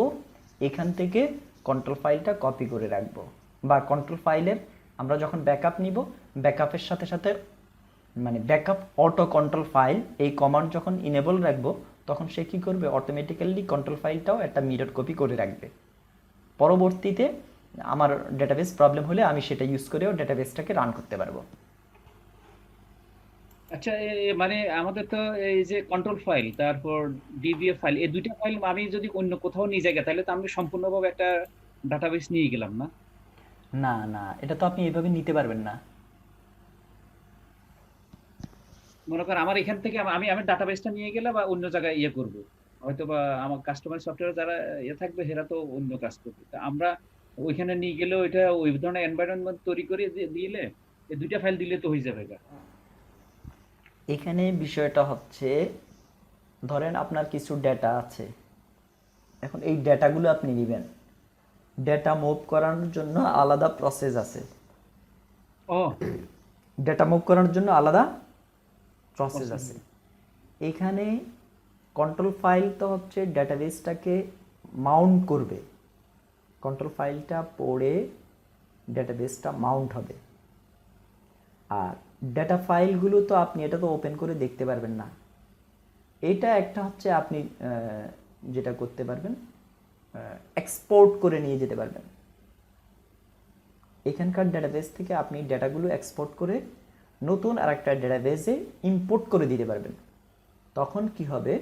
এখান থেকে কন্ট্রোল ফাইলটা কপি করে রাখবো, বা কন্ট্রোল ফাইলের আমরা যখন ব্যাকআপ নিব ব্যাকআপের সাথে সাথে মানে ব্যাকআপ অটো কন্ট্রোল ফাইল এই কমান্ড যখন ইনেবল রাখবো তখন সে কি করবে, অটোমেটিক্যালি কন্ট্রোল ফাইলটাও একটা মিরর কপি করে রাখবে। পরবর্তীতে আমার ডেটাবেস প্রবলেম হলে আমি সেটা ইউজ করেও ডেটাবেসটাকে রান করতে পারবো। আচ্ছা, মানে আমাদের তো এই যে কন্ট্রোল ফাইল তারপর ডিবিএফ ফাইল, এই দুইটা ফাইল আমি যদি অন্য কোথাও নিয়ে যাই তাহলে তো আমি সম্পূর্ণভাবে একটা ডাটাবেস নিয়ে গেলাম না। না না, এটা তো আপনি এইভাবে নিতে পারবেন না। মনে করেন আমার এখান থেকে আমি আমি ডাটাবেসটা নিয়ে গেলে বা অন্য জায়গায় ইয়ে করব, হয়তো বা আমার কাস্টমার সফটওয়্যার যারা ইয়ে থাকবে এরা তো অন্য কাজ করবে, তা আমরা ওইখানে নিয়ে গেলে ওইটা ওই ধরনের এনভায়রনমেন্ট তৈরি করে দিলে এই দুইটা ফাইল দিলে তো হয়ে যাবে গা। এখানে বিষয়টা হচ্ছে, ধরেন আপনার কিছু ডেটা আছে, এখন এই ডেটাগুলো আপনি নেবেন, ডেটা মুভ করানোর জন্য আলাদা প্রসেস আছে, ও ডেটা মুভ করানোর জন্য আলাদা প্রসেস প্রসেস। আছে। এখানে কন্ট্রোল ফাইল তো হচ্ছে ডেটাবেসটাকে মাউন্ট করবে, কন্ট্রোল ফাইলটা পড়ে ডেটাবেসটা মাউন্ট হবে। আর ডেটা ফাইলগুলো তো আপনি এটা তো ওপেন করে দেখতে পারবেন না। এটা একটা হচ্ছে আপনি যেটা করতে পারবেন, এক্সপোর্ট করে নিয়ে যেতে পারবেন। এখানকার ডেটাবেস থেকে আপনি ডেটাগুলো এক্সপোর্ট করে নতুন আরেকটা ডেটাবেসে ইম্পোর্ট করে দিতে পারবেন। তখন কি হবে,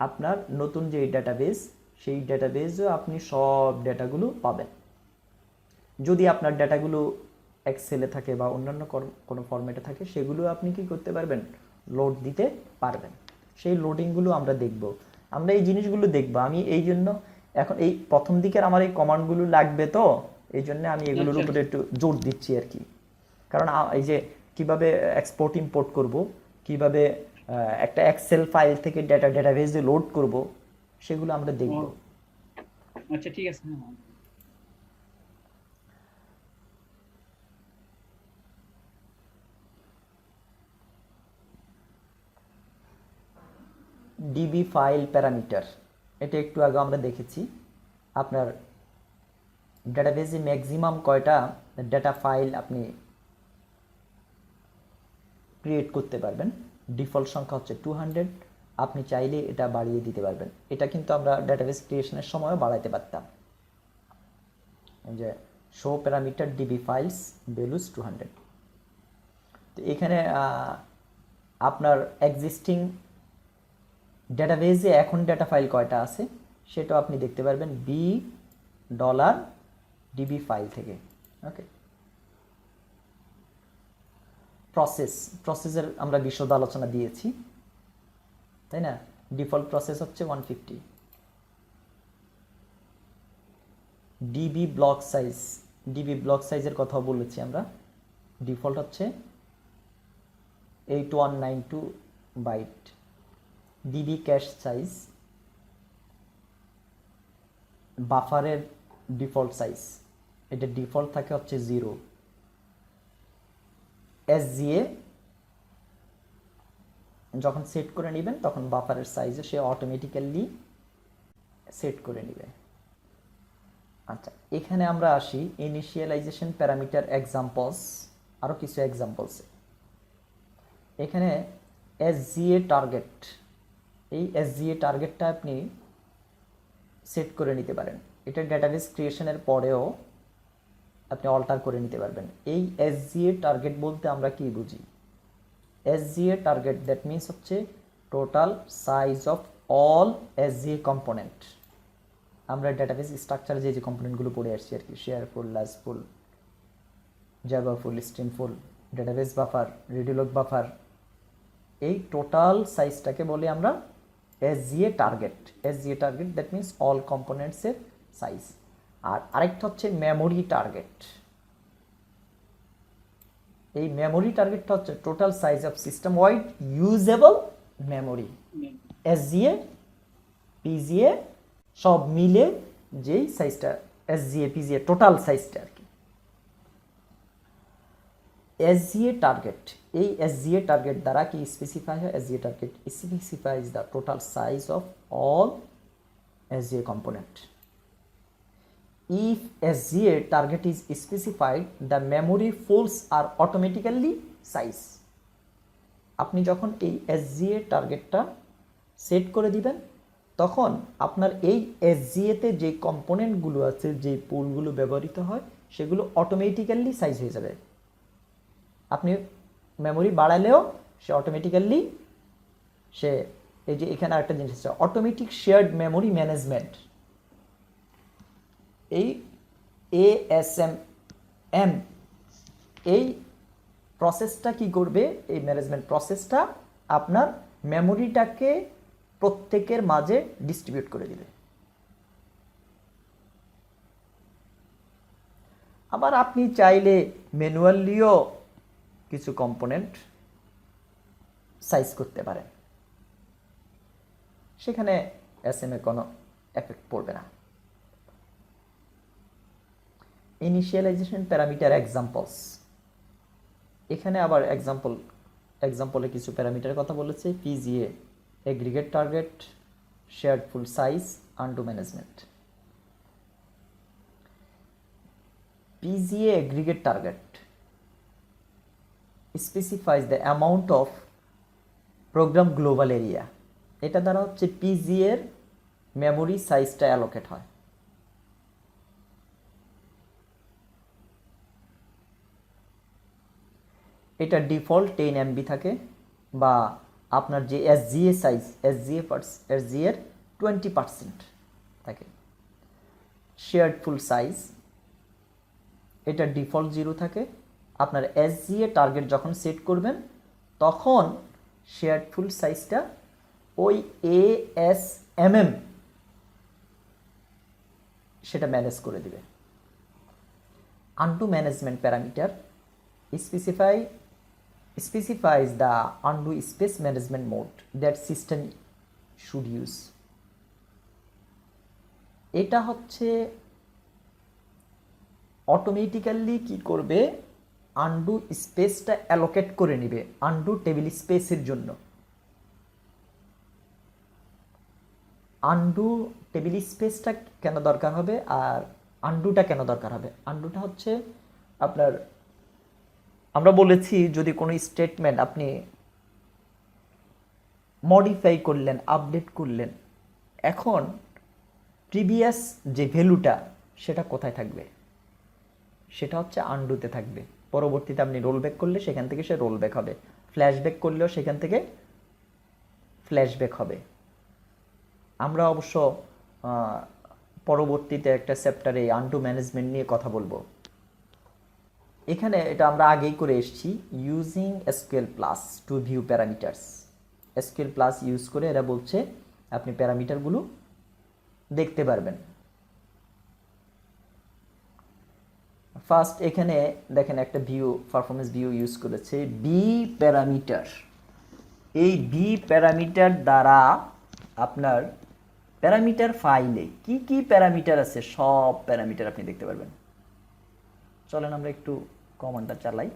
আপনার নতুন যে ডেটাবেস, সেই ডেটাবেসেও আপনি সব ডেটাগুলো পাবেন। যদি আপনার ডেটাগুলো এক্সেলে থাকে বা অন্যান্য কোনো ফরম্যাটে থাকে, সেগুলো আপনি কি করতে পারবেন, লোড দিতে পারবেন। সেই লোডিংগুলো আমরা দেখব, আমরা এই জিনিসগুলো দেখব। আমি এই জন্য এখন এই প্রথম দিকের আমার এই কমান্ডগুলো লাগবে, তো এই জন্য আমি এগুলোর আচ্ছা উপরে আচ্ছা। একটু জোর দিচ্ছি আর কি। কারণ এই যে কিভাবে এক্সপোর্ট ইম্পোর্ট করব, কিভাবে একটা এক্সেল ফাইল থেকে ডেটাবেসে লোড করব, সেগুলো আমরা ও দেখব। আচ্ছা ঠিক আছে, হ্যাঁ। ডিবি ফাইল প্যারামিটার, এটা একটু আগে আমরা দেখেছি। আপনার ডেটাবেসে ম্যাক্সিমাম কয়টা ডেটা ফাইল আপনি ক্রিয়েট করতে পারবেন। ডিফল্ট সংখ্যা হচ্ছে 200, আপনি চাইলে এটা বাড়িয়ে দিতে পারবেন। এটা কিন্তু আমরা ডেটাবেস ক্রিয়েশনের সময়ও বাড়াইতে পারতাম, যে show parameter DB files values 200। তো এখানে আপনার এক্সিস্টিং ডেটাবেসে এখন ডেটা ফাইল কয়টা আছে সেটাও আপনি দেখতে পারবেন $ডিবি ফাইল থেকে। ওকে, প্রসেসের আমরা বিশদ আলোচনা দিয়েছি, তাই না? ডিফল্ট প্রসেস হচ্ছে 150। ডিবি ব্লক সাইজের কথাও বলেছি আমরা। ডিফল্ট হচ্ছে 8192 বাইট। ডিবি ক্যাশ সাইজ, বাফারের ডিফল্ট সাইজ, এটা ডিফল্ট থাকে হচ্ছে 0। এসজিএ যখন সেট করে নেবেন তখন বাফারের সাইজে সে অটোমেটিক্যালি সেট করে নেবে। আচ্ছা, এখানে আমরা আসি ইনিশিয়ালাইজেশন প্যারামিটার এক্সাম্পলস, আরও কিছু এক্সাম্পলস। এখানে এসজিএ টার্গেট, এই এসজিএ টার্গেটটা আপনি সেট করে নিতে পারেন। এটা ডেটাবেস ক্রিয়েশনের পরেও আপনি অল্টার করে নিতে পারবেন। এই এসজিএ টার্গেট বলতে আমরা কি বুঝি? এসজিএ টার্গেট দ্যাট মিনস হচ্ছে total size of all SGA component. আমরা ডেটাবেস স্ট্রাকচারে যে যে কম্পোনেন্টগুলো পড়ে আসছি আর কি, shared pool, large pool, java pool, stream pool, database buffer, redo log buffer, এই টোটাল সাইজটাকে বলি আমরা SGA target. SGA target that means all কম্পোনেন্টসের সাইজ। আর আরেকটা হচ্ছে মেমোরি টার্গেট। এই মেমোরি টার্গেটটা হচ্ছে total size of system wide usable memory. SGA, PGA সব মিলে যেই সাইজটা, এসজিএ পিজিএ টোটাল সাইজটা আর কি। এসজিএ টার্গেট, এই এসজিএ টার্গেট দ্বারা কি স্পেসিফাই হয়? SGA target specifies the total size of all SGA component. If SGA target is specified, the memory pools are automatically size. আপনি যখন এই SGA টার্গেটটা সেট করে দিবেন, তখন আপনার এই SGA-তে যে কম্পোনেন্টগুলো আছে, যে পুলগুলো ব্যবহৃত হয়, সেগুলো অটোমেটিক্যালি সাইজ হয়ে যাবে। আপনি মেমোরি বাড়ালেও সে অটোমেটিক্যালি সে, এই যে এখানে আরেকটা জিনিস আছে, অটোমেটিক শেয়ার্ড মেমোরি ম্যানেজমেন্ট। এই ASMM এই প্রসেসটা কি করবে? এই ম্যানেজমেন্ট প্রসেসটা আপনার মেমোরিটাকে প্রত্যেকের মাঝে ডিস্ট্রিবিউট করে দিবে। আবার আপনি চাইলে ম্যানুয়ালিও কিছু কম্পোনেন্ট সাইজ করতে পারেন, সেখানে এসএমএ কোনো এফেক্ট পড়বে না। ইনিশিয়ালাইজেশন প্যারামিটার এক্সাম্পলস, এখানে আবার এক্সাম্পলে কিছু প্যারামিটারের কথা বলেছে। PGA, aggregate target, shared full size, undo management. PGA aggregate target specifies the amount of program global area, এটা দ্বারা হচ্ছে PGA এর মেমোরি সাইজটা অ্যালোকেট হয়। এটা ডিফল্ট 10 MB থাকে, বা আপনার যে SGA সাইজ, SGA এর 20% থাকে। শেয়ার্ড ফুল সাইজ, এটা ডিফল্ট 0 থাকে। আপনার SGA টার্গেট যখন সেট করবেন তখন শেয়ার্ড ফুল সাইজটা ওই ASMM সেটা ম্যানেজ করে দিবে। Undo management parameter specifies the undo space management mode that system should use. এটা হচ্ছে অটোমেটিক্যালি কি করবে, আনডু স্পেসটা অ্যালোকেট করে নেবে আনডু টেবিল স্পেসের জন্য। আনডু টেবিল স্পেসটা কেন দরকার হবে আর আনডুটা কেন দরকার হবে? আনডুটা হচ্ছে আপনার, আমরা বলেছি যদি কোনো স্টেটমেন্ট আপনি মডিফাই করলেন, আপডেট করলেন, এখন প্রিভিয়াস যে ভ্যালুটা সেটা কোথায় থাকবে? সেটা হচ্ছে আনডুতে থাকবে। পরবর্তীতে আপনি রোল ব্যাক করলে সেখান থেকে সে রোল ব্যাক হবে, ফ্ল্যাশব্যাক করলেও সেখান থেকে ফ্ল্যাশব্যাক হবে। আমরা অবশ্য পরবর্তীতে একটা চ্যাপ্টারে আনডু ম্যানেজমেন্ট নিয়ে কথা বলবো। এখানে এটা আমরা আগেই করে এসেছি, using SQL plus two view parameters. SQL plus use করে এরা বলছে আপনি প্যারামিটারগুলো দেখতে পারবেন। ফার্স্ট এখানে দেখেন একটা ভিউ, পারফরমেন্স ভিউ ইউজ করেছে বি প্যারামিটার। এই বি প্যারামিটার দ্বারা আপনার প্যারামিটার ফাইলে কি কি প্যারামিটার আছে সব প্যারামিটার আপনি দেখতে পারবেন। চলেন আমরা একটু কমান্ডটা চালাই।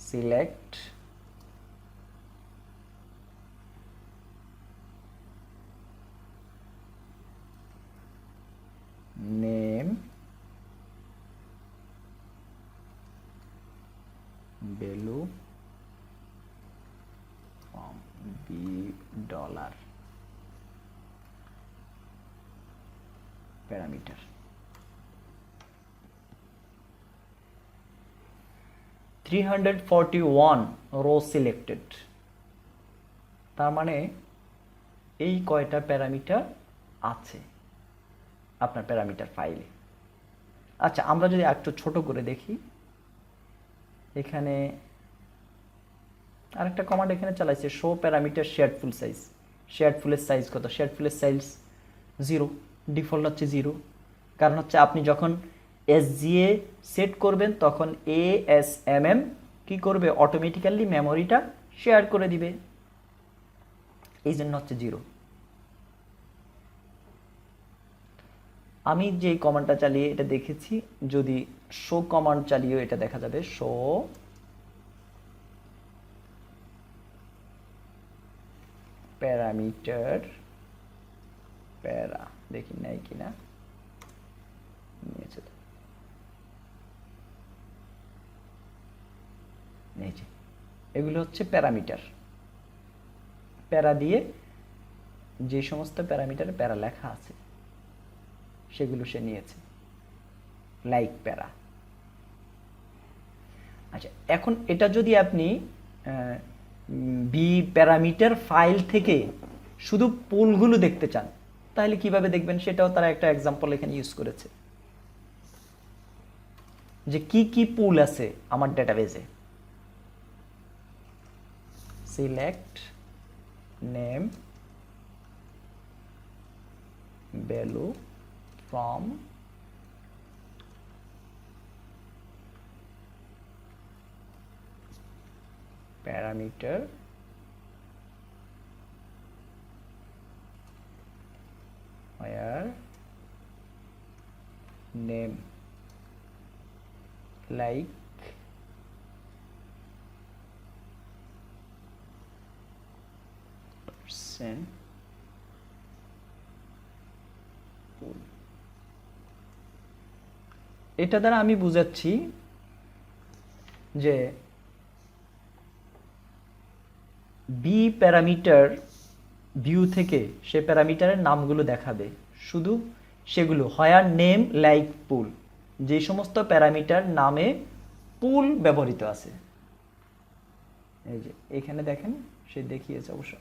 Select name value from $, parameter (341) row selected, তার মানে এই কয়টা প্যারামিটার আছে আপনার প্যারামিটার ফাইলে। আচ্ছা, আমরা যদি একটু ছোট করে দেখি, এখানে আরেকটা কমান্ড এখানে চালাইছে, শো প্যারামিটার শেয়ার্ড ফুল সাইজ। শেয়ার্ড ফুলের সাইজ কত? শেয়ার্ড ফুলের সাইজ 0, ডিফল্ট হচ্ছে 0। কারণ হচ্ছে আপনি যখন SGA সেট করবেন তখন ASMM কি করবে, অটোমেটিক্যালি মেমোরিটা শেয়ার করে দিবে, এই জন্য হচ্ছে 0। আমি যে কমান্ডটা চালিয়ে এটা দেখেছি, যদি শো কমান্ড চালিয়েও এটা দেখা যাবে, শো প্যারামিটার প্যারা, দেখি নাই কিনা, নিয়েছে তো, নিয়েছে। এগুলো হচ্ছে প্যারামিটার, প্যারা দিয়ে যে সমস্ত প্যারামিটারে প্যারা লেখা আছে সেগুলো সে নিয়েছে, লাইক প্যারা। আচ্ছা, এখন এটা যদি আপনি বি প্যারামিটার ফাইল থেকে শুধু পুলগুলো দেখতে চান তাহলে কিভাবে দেখবেন, সেটাও তারা একটা এক্সাম্পল এখানে ইউজ করেছে, যে কি কি পুল আছে আমার ডেটাবেজে। Select name value from parameter where name like percent pool। এটা দ্বারা আমি বুঝাচ্ছি যে বি প্যারামিটার ভিউ থেকে সে প্যারামিটারের নামগুলো দেখাবে, শুধু সেগুলো হোয়ার নেম লাইক পুল, যে সমস্ত প্যারামিটার নামে পুল ব্যবহৃত আছে। এই যে এখানে দেখেন সে দেখিয়েছে, অবশ্য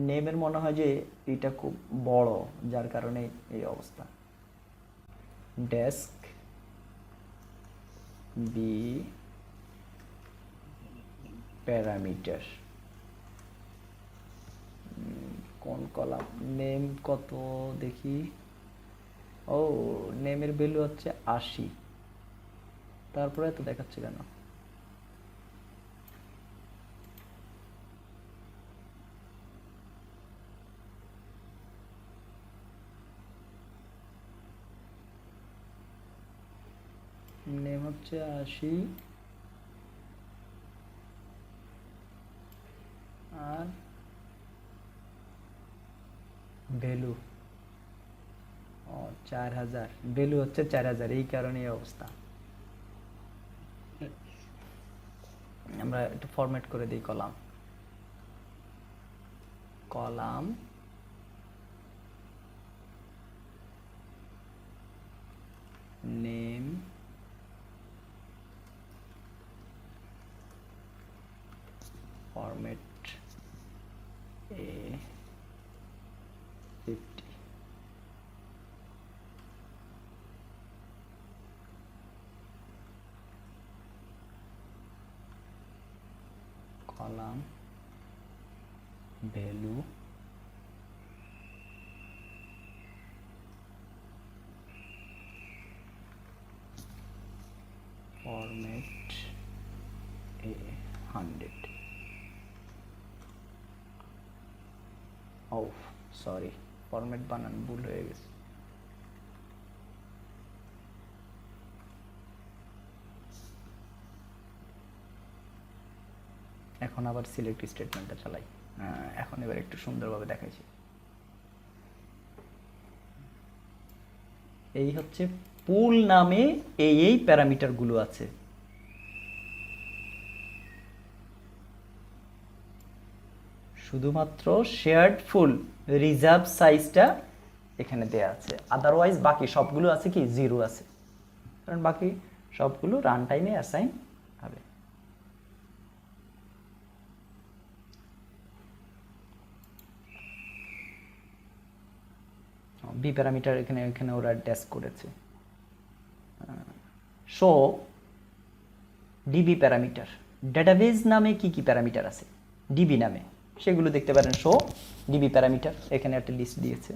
নেমের মনে হয় যে এটা খুব বড়, যার কারণে এই অবস্থা। ডেস্ক বি প্যারামিটার, কোন কলাম, নেম কত দেখি, ও নেমের ভ্যালু হচ্ছে 80, তারপরে তো দেখাচ্ছে কেন? নেম হচ্ছে 80 আর ভ্যালু 4000, ভ্যালু হচ্ছে 4000, এই কারণে এই অবস্থা। আমরা একটু ফরম্যাট করে দিই column, column name format A50, column value format A100। ও সরি, ফরম্যাট বানান ভুল হয়ে গেছে। এখন আবার সিলেক্ট স্টেটমেন্টটা চালাই, এখন এবার একটু সুন্দরভাবে দেখাইছি। এই হচ্ছে পুল নামে এই প্যারামিটার গুলো আছে। শুধুমাত্র শেয়ার্ড ফুল রিজার্ভ সাইজটা এখানে দেয়া আছে, আদারওয়াইজ বাকি সবগুলো আছে কি জিরো আছে, কারণ বাকি সবগুলো রান টাইমে অ্যাসাইন হবে। বি প্যারামিটার এখানে এখানে ওরা ডেস্ক করেছে। শো ডিবি প্যারামিটার, ডেটাবেজ নামে কি কি প্যারামিটার আছে ডিবি নামে সেগুলো দেখতে পারেন। শো ডিবি প্যারামিটার, এখানে একটা লিস্ট দিয়েছে।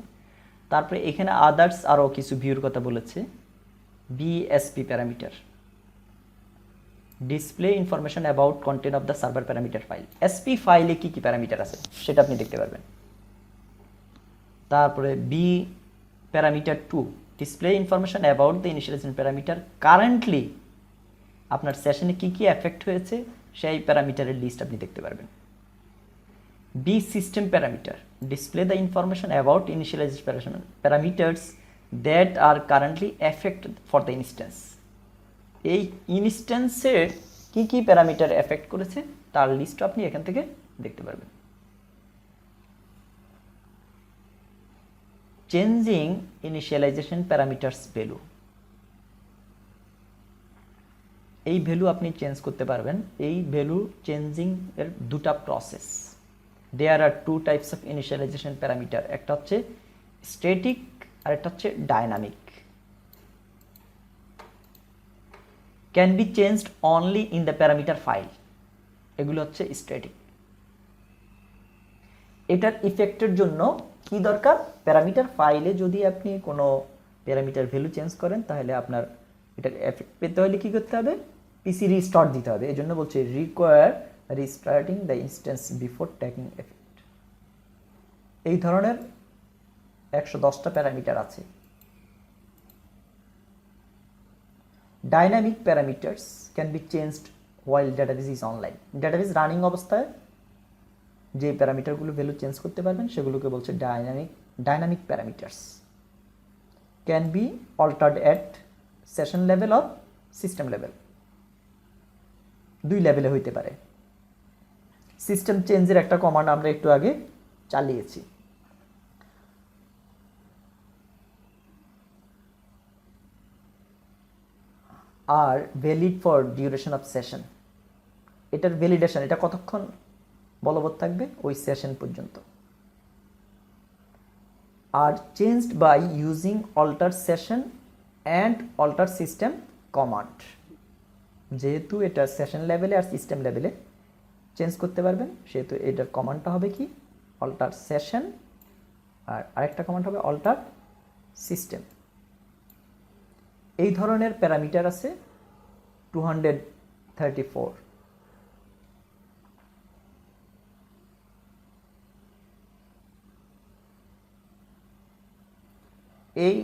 তারপরে এখানে আদার্স আরও কিছু ভিউর কথা বলেছে। BSP parameter, display information about content of the server parameter file, SP ফাইলে কি কি প্যারামিটার আছে সেটা আপনি দেখতে পারবেন। তারপরে V parameter 2, display information about the initialisation parameter, currently আপনার সেশনে কি কি এফেক্ট হয়েছে সেই প্যারামিটারের লিস্ট আপনি দেখতে পারবেন। V system parameter, display the information about initialisation parameters that are currently effect for the instance, এই ইনস্ট্যান্সের কি কি প্যারামিটার এফেক্ট করেছে তার লিস্ট আপনি এখান থেকে দেখতে পারবেন। চেঞ্জিং ইনিশিয়ালাইজেশন প্যারামিটারস ভ্যালু, এই ভ্যালু আপনি চেঞ্জ করতে পারবেন। এই ভ্যালু চেঞ্জিং এর দুটা process. There are two types of initialisation parameter, একটা হচ্ছে স্ট্যাটিক আর একটা হচ্ছে dynamic. Can be changed only in the parameter file, এগুলো হচ্ছে স্ট্যাটিক। এটার ইফেক্টের জন্য কি দরকার, প্যারামিটার ফাইলে যদি আপনি কোনো প্যারামিটার ভ্যালু চেঞ্জ করেন তাহলে আপনার এটার এফেক্ট পেতে হলে কি করতে হবে, পিসি রিস্টার্ট দিতে হবে। এই জন্য বলছে require restarting the instance before taking effect. এই ধরনের 110টা প্যারামিটার আছে। Dynamic parameters can be changed while database is online. Database running অবস্থায় যে প্যারামিটারগুলো ভ্যালু চেঞ্জ করতে পারবেন সেগুলোকে বলছে dynamic parameters. Can be altered at session level or system level, দুই লেভেলে হইতে পারে। সিস্টেম চেঞ্জের একটা কমান্ড আমরা একটু আগে চালিয়েছি। আর valid for duration of session, এটার ভ্যালিডেশন, এটা কতক্ষণ বলবৎ থাকবে, ওই সেশন পর্যন্ত। আর changed by using alter session and alter system command. যেহেতু এটা সেশন লেভেলে আর সিস্টেম লেভেলে চেঞ্জ করতে পারবেন, সেহেতু এটার কমান্ডটা হবে কি, অল্টার সেশন, আর আরেকটা কমান্ড হবে অল্টার সিস্টেম। এই ধরনের প্যারামিটার আছে 234। এই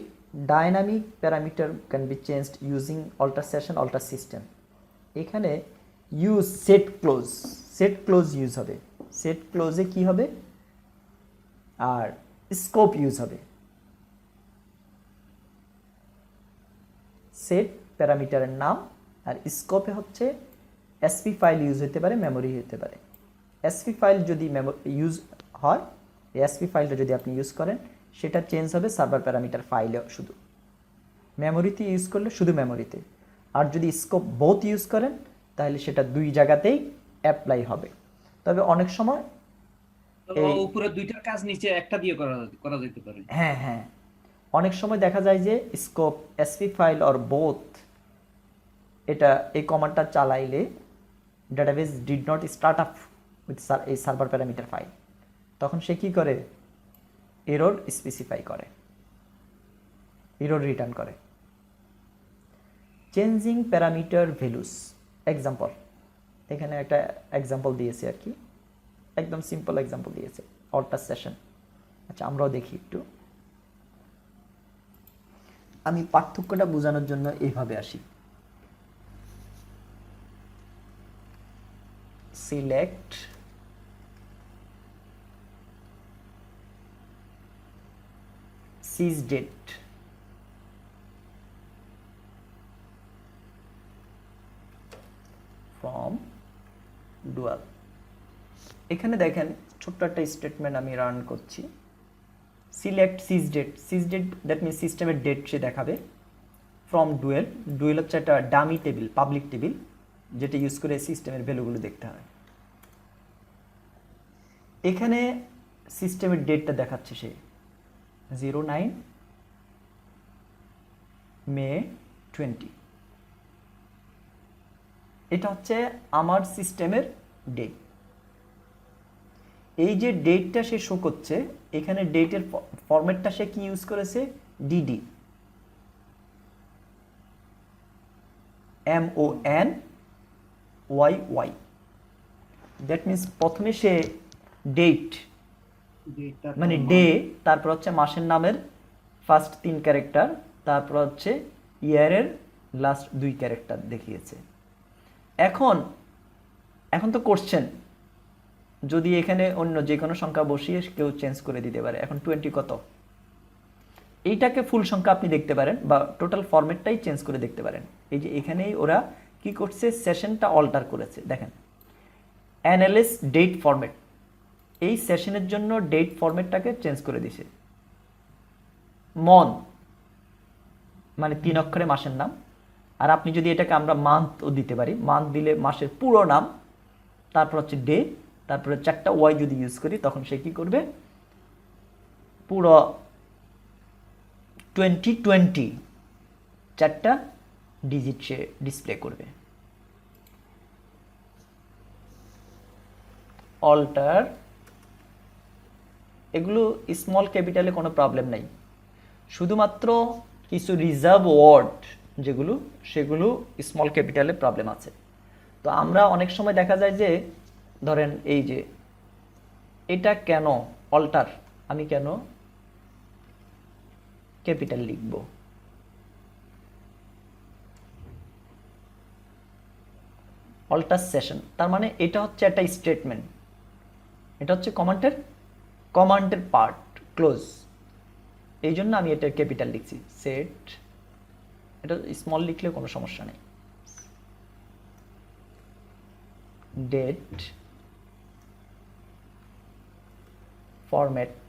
dynamic parameter can be changed using alter session alter system. এখানে ইউজ সেট ক্লোজ ইউজ হবে। সেট ক্লোজে কি হবে, আর স্কোপ ইউজ হবে। সেট প্যারামিটারের নাম, আর স্কোপে হচ্ছে এসপি ফাইল ইউজ হতে পারে, মেমোরি হতে পারে। এসপি ফাইল যদি ইউজ হয়, এসপি ফাইলটা যদি আপনি ইউজ করেন সেটা চেঞ্জ হবে সার্ভার প্যারামিটার ফাইলে শুধু। মেমোরিতে ইউজ করলে শুধু মেমোরিতে, আর যদি স্কোপ বোথ ইউজ করেন তাহলে সেটা দুই জায়গাতেই অ্যাপ্লাই হবে। তবে অনেক সময় উপরে দুইটার কাজ নিচে একটা দিয়ে করা যেতে পারে। হ্যাঁ, অনেক সময় দেখা যায় যে scope SP file or both, এটা এই কমান্ডটা চালাইলে database did not start up with এই সার্ভার প্যারামিটার ফাইল, তখন সে কি করে, এরর স্পেসিফাই করে, এরর রিটার্ন করে। চেঞ্জিং প্যারামিটার ভ্যালুস এক্সাম্পল, এখানে একটা এক্সাম্পল দিয়েছে আর কি, একদম সিম্পল এক্সাম্পল দিয়েছে, অল্টার সেশন। আচ্ছা, আমরাও দেখি একটু। আমি পার্থক্যটা বোঝানোর জন্য এইভাবে আসি। Select sysdate from dual. এখানে দেখেন ছোট্ট একটা স্টেটমেন্ট আমি রান করছি। সিলেক্ট সিজডেট দ্যাট মিনস সিস্টেমের ডেট সে দেখাবে। ফ্রম ডুয়েল হচ্ছে একটা ডামি টেবিল, পাবলিক টেবিল, যেটা ইউজ করে সিস্টেমের ভ্যালুগুলো দেখতে হয়। এখানে সিস্টেমের ডেটটা দেখাচ্ছে সে 09 মে 20। এটা হচ্ছে আমার সিস্টেমের ডেট। এই যে ডেটটা সে শো করছে, এখানে ডেটের ফরম্যাটটা সে কি ইউজ করেছে, ডিডি, MONYY। দ্যাট মিনস প্রথমে সে ডেট মানে ডে, তারপর হচ্ছে মাসের নামের ফার্স্ট 3 ক্যারেক্টার, তারপর হচ্ছে ইয়ারের লাস্ট 2 ক্যারেক্টার দেখিয়েছে। এখন তো কোশ্চেন, যদি এখানে অন্য যে কোনো সংখ্যা বসিয়ে কেউ চেঞ্জ করে দিতে পারে। এখন 20 কত, এইটাকে ফুল সংখ্যা আপনি দেখতে পারেন, বা টোটাল ফরম্যাটটাই চেঞ্জ করে দেখতে পারেন। এই যে এখানেই ওরা কি করছে, সেশনটা অল্টার করেছে। দেখেন NLS ডেট ফরম্যাট, এই সেশনের জন্য ডেট ফরম্যাটটাকে চেঞ্জ করে দিছে। মন মানে 3 অক্ষরে মাসের নাম, আর আপনি যদি এটাকে আমরা মান্থও দিতে পারি, মান্থ দিলে মাসের পুরো নাম, তারপর হচ্ছে ডে, তারপরে 4টা ওয়াই যদি ইউজ করি তখন সে কি করবে, পুরো 2020 4টা ডিজিট সে ডিসপ্লে করবে। অল্টার এগুলো স্মল ক্যাপিটালে কোনো প্রবলেম নাই, শুধুমাত্র কিছু রিজার্ভ ওয়ার্ড যেগুলো সেগুলো স্মল ক্যাপিটালে প্রবলেম আছে। তো আমরা অনেক সময় দেখা যায় যে ধরেন এই যে এটা কেন অল্টার, আমি কেন ক্যাপিটাল লিখব, অল্টার সেশন, তার মানে এটা হচ্ছে একটা স্টেটমেন্ট, এটা হচ্ছে কমান্ডের পার্ট ক্লোজ, এই জন্য আমি এটা ক্যাপিটাল লিখছি। সেট, এটা স্মল লিখলে কোনো সমস্যা নেই। Date format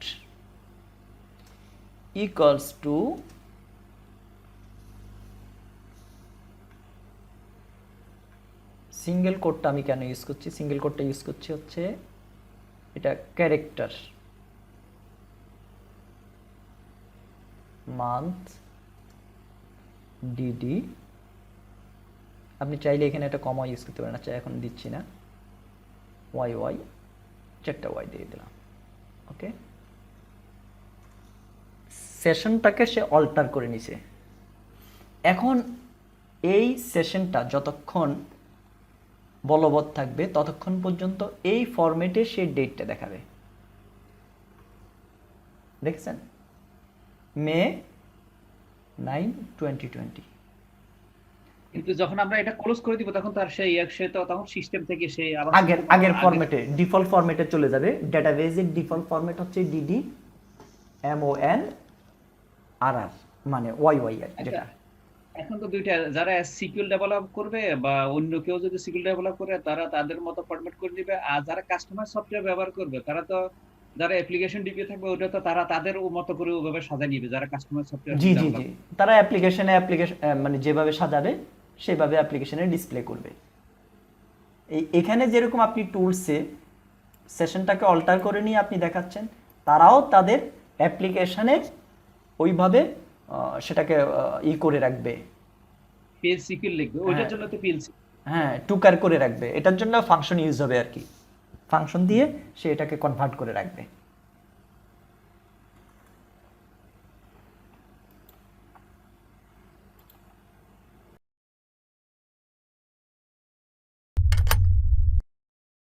equals to single কোডটা আমি কেন ইউজ করছি, সিঙ্গেল কোডটা ইউজ করছি হচ্ছে এটা ক্যারেক্টার, মান্থ, ডিডি, আপনি চাইলে এখানে একটা কমা ইউজ করতে পারেন, আচ্ছা এখন দিচ্ছি না, ওয়াই ওয়াই, চারটা ওয়াই দিয়ে দিলাম। ওকে, সেশনটাকে সে অল্টার করে নিছে। এখন এই সেশনটা যতক্ষণ বলবৎ থাকবে ততক্ষণ পর্যন্ত এই ফরম্যাটে সে ডেটটা দেখাবে। দেখছেন, মে 9, 2020। কিন্তু যখন আমরা এটা ক্লোজ করে দিব তখন তার সেই সে তো তখন সিস্টেম থেকে সে আবার আগের ফরম্যাটে, ডিফল্ট ফরম্যাটে চলে যাবে। ডেটাবেজের ডিফল্ট ফরম্যাট হচ্ছে ডিডি MONRR, মানে ওয়াই ওয়াই যেটা। এখন তো দুইটা, যারা সিকিউর ডেভেলপ করবে বা অন্য কেউ যদি সিকিউর ডেভেলপ করে তারা তাদের মতো ফরম্যাট করে দিবে, আর যারা কাস্টমার সফটওয়্যার ব্যবহার করবে তারা তো, যারা অ্যাপ্লিকেশন ডিপি থাকবে ওটা তো তারা তাদের মতো করে ওভাবে সাজিয়ে নিবে, যারা কাস্টমার সফটওয়্যার জি জি জি, তারা অ্যাপ্লিকেশন মানে যেভাবে সাজাবে সেভাবে অ্যাপ্লিকেশনে ডিসপ্লে করবে। এখানে যেরকম আপনি টুলসে সেশনটাকে অল্টার করে নিয়ে আপনি দেখাচ্ছেন, তারাও তাদের অ্যাপ্লিকেশনে ওইভাবে সেটাকে করে রাখবে, পেজ সিকিউর লিখবে, ওইটার জন্য তো পেজ, হ্যাঁ টুকার করে রাখবে। এটার জন্য ফাংশন ইউজ হবে আর কি, ফাংশন দিয়ে সে এটাকে কনভার্ট করে রাখবে।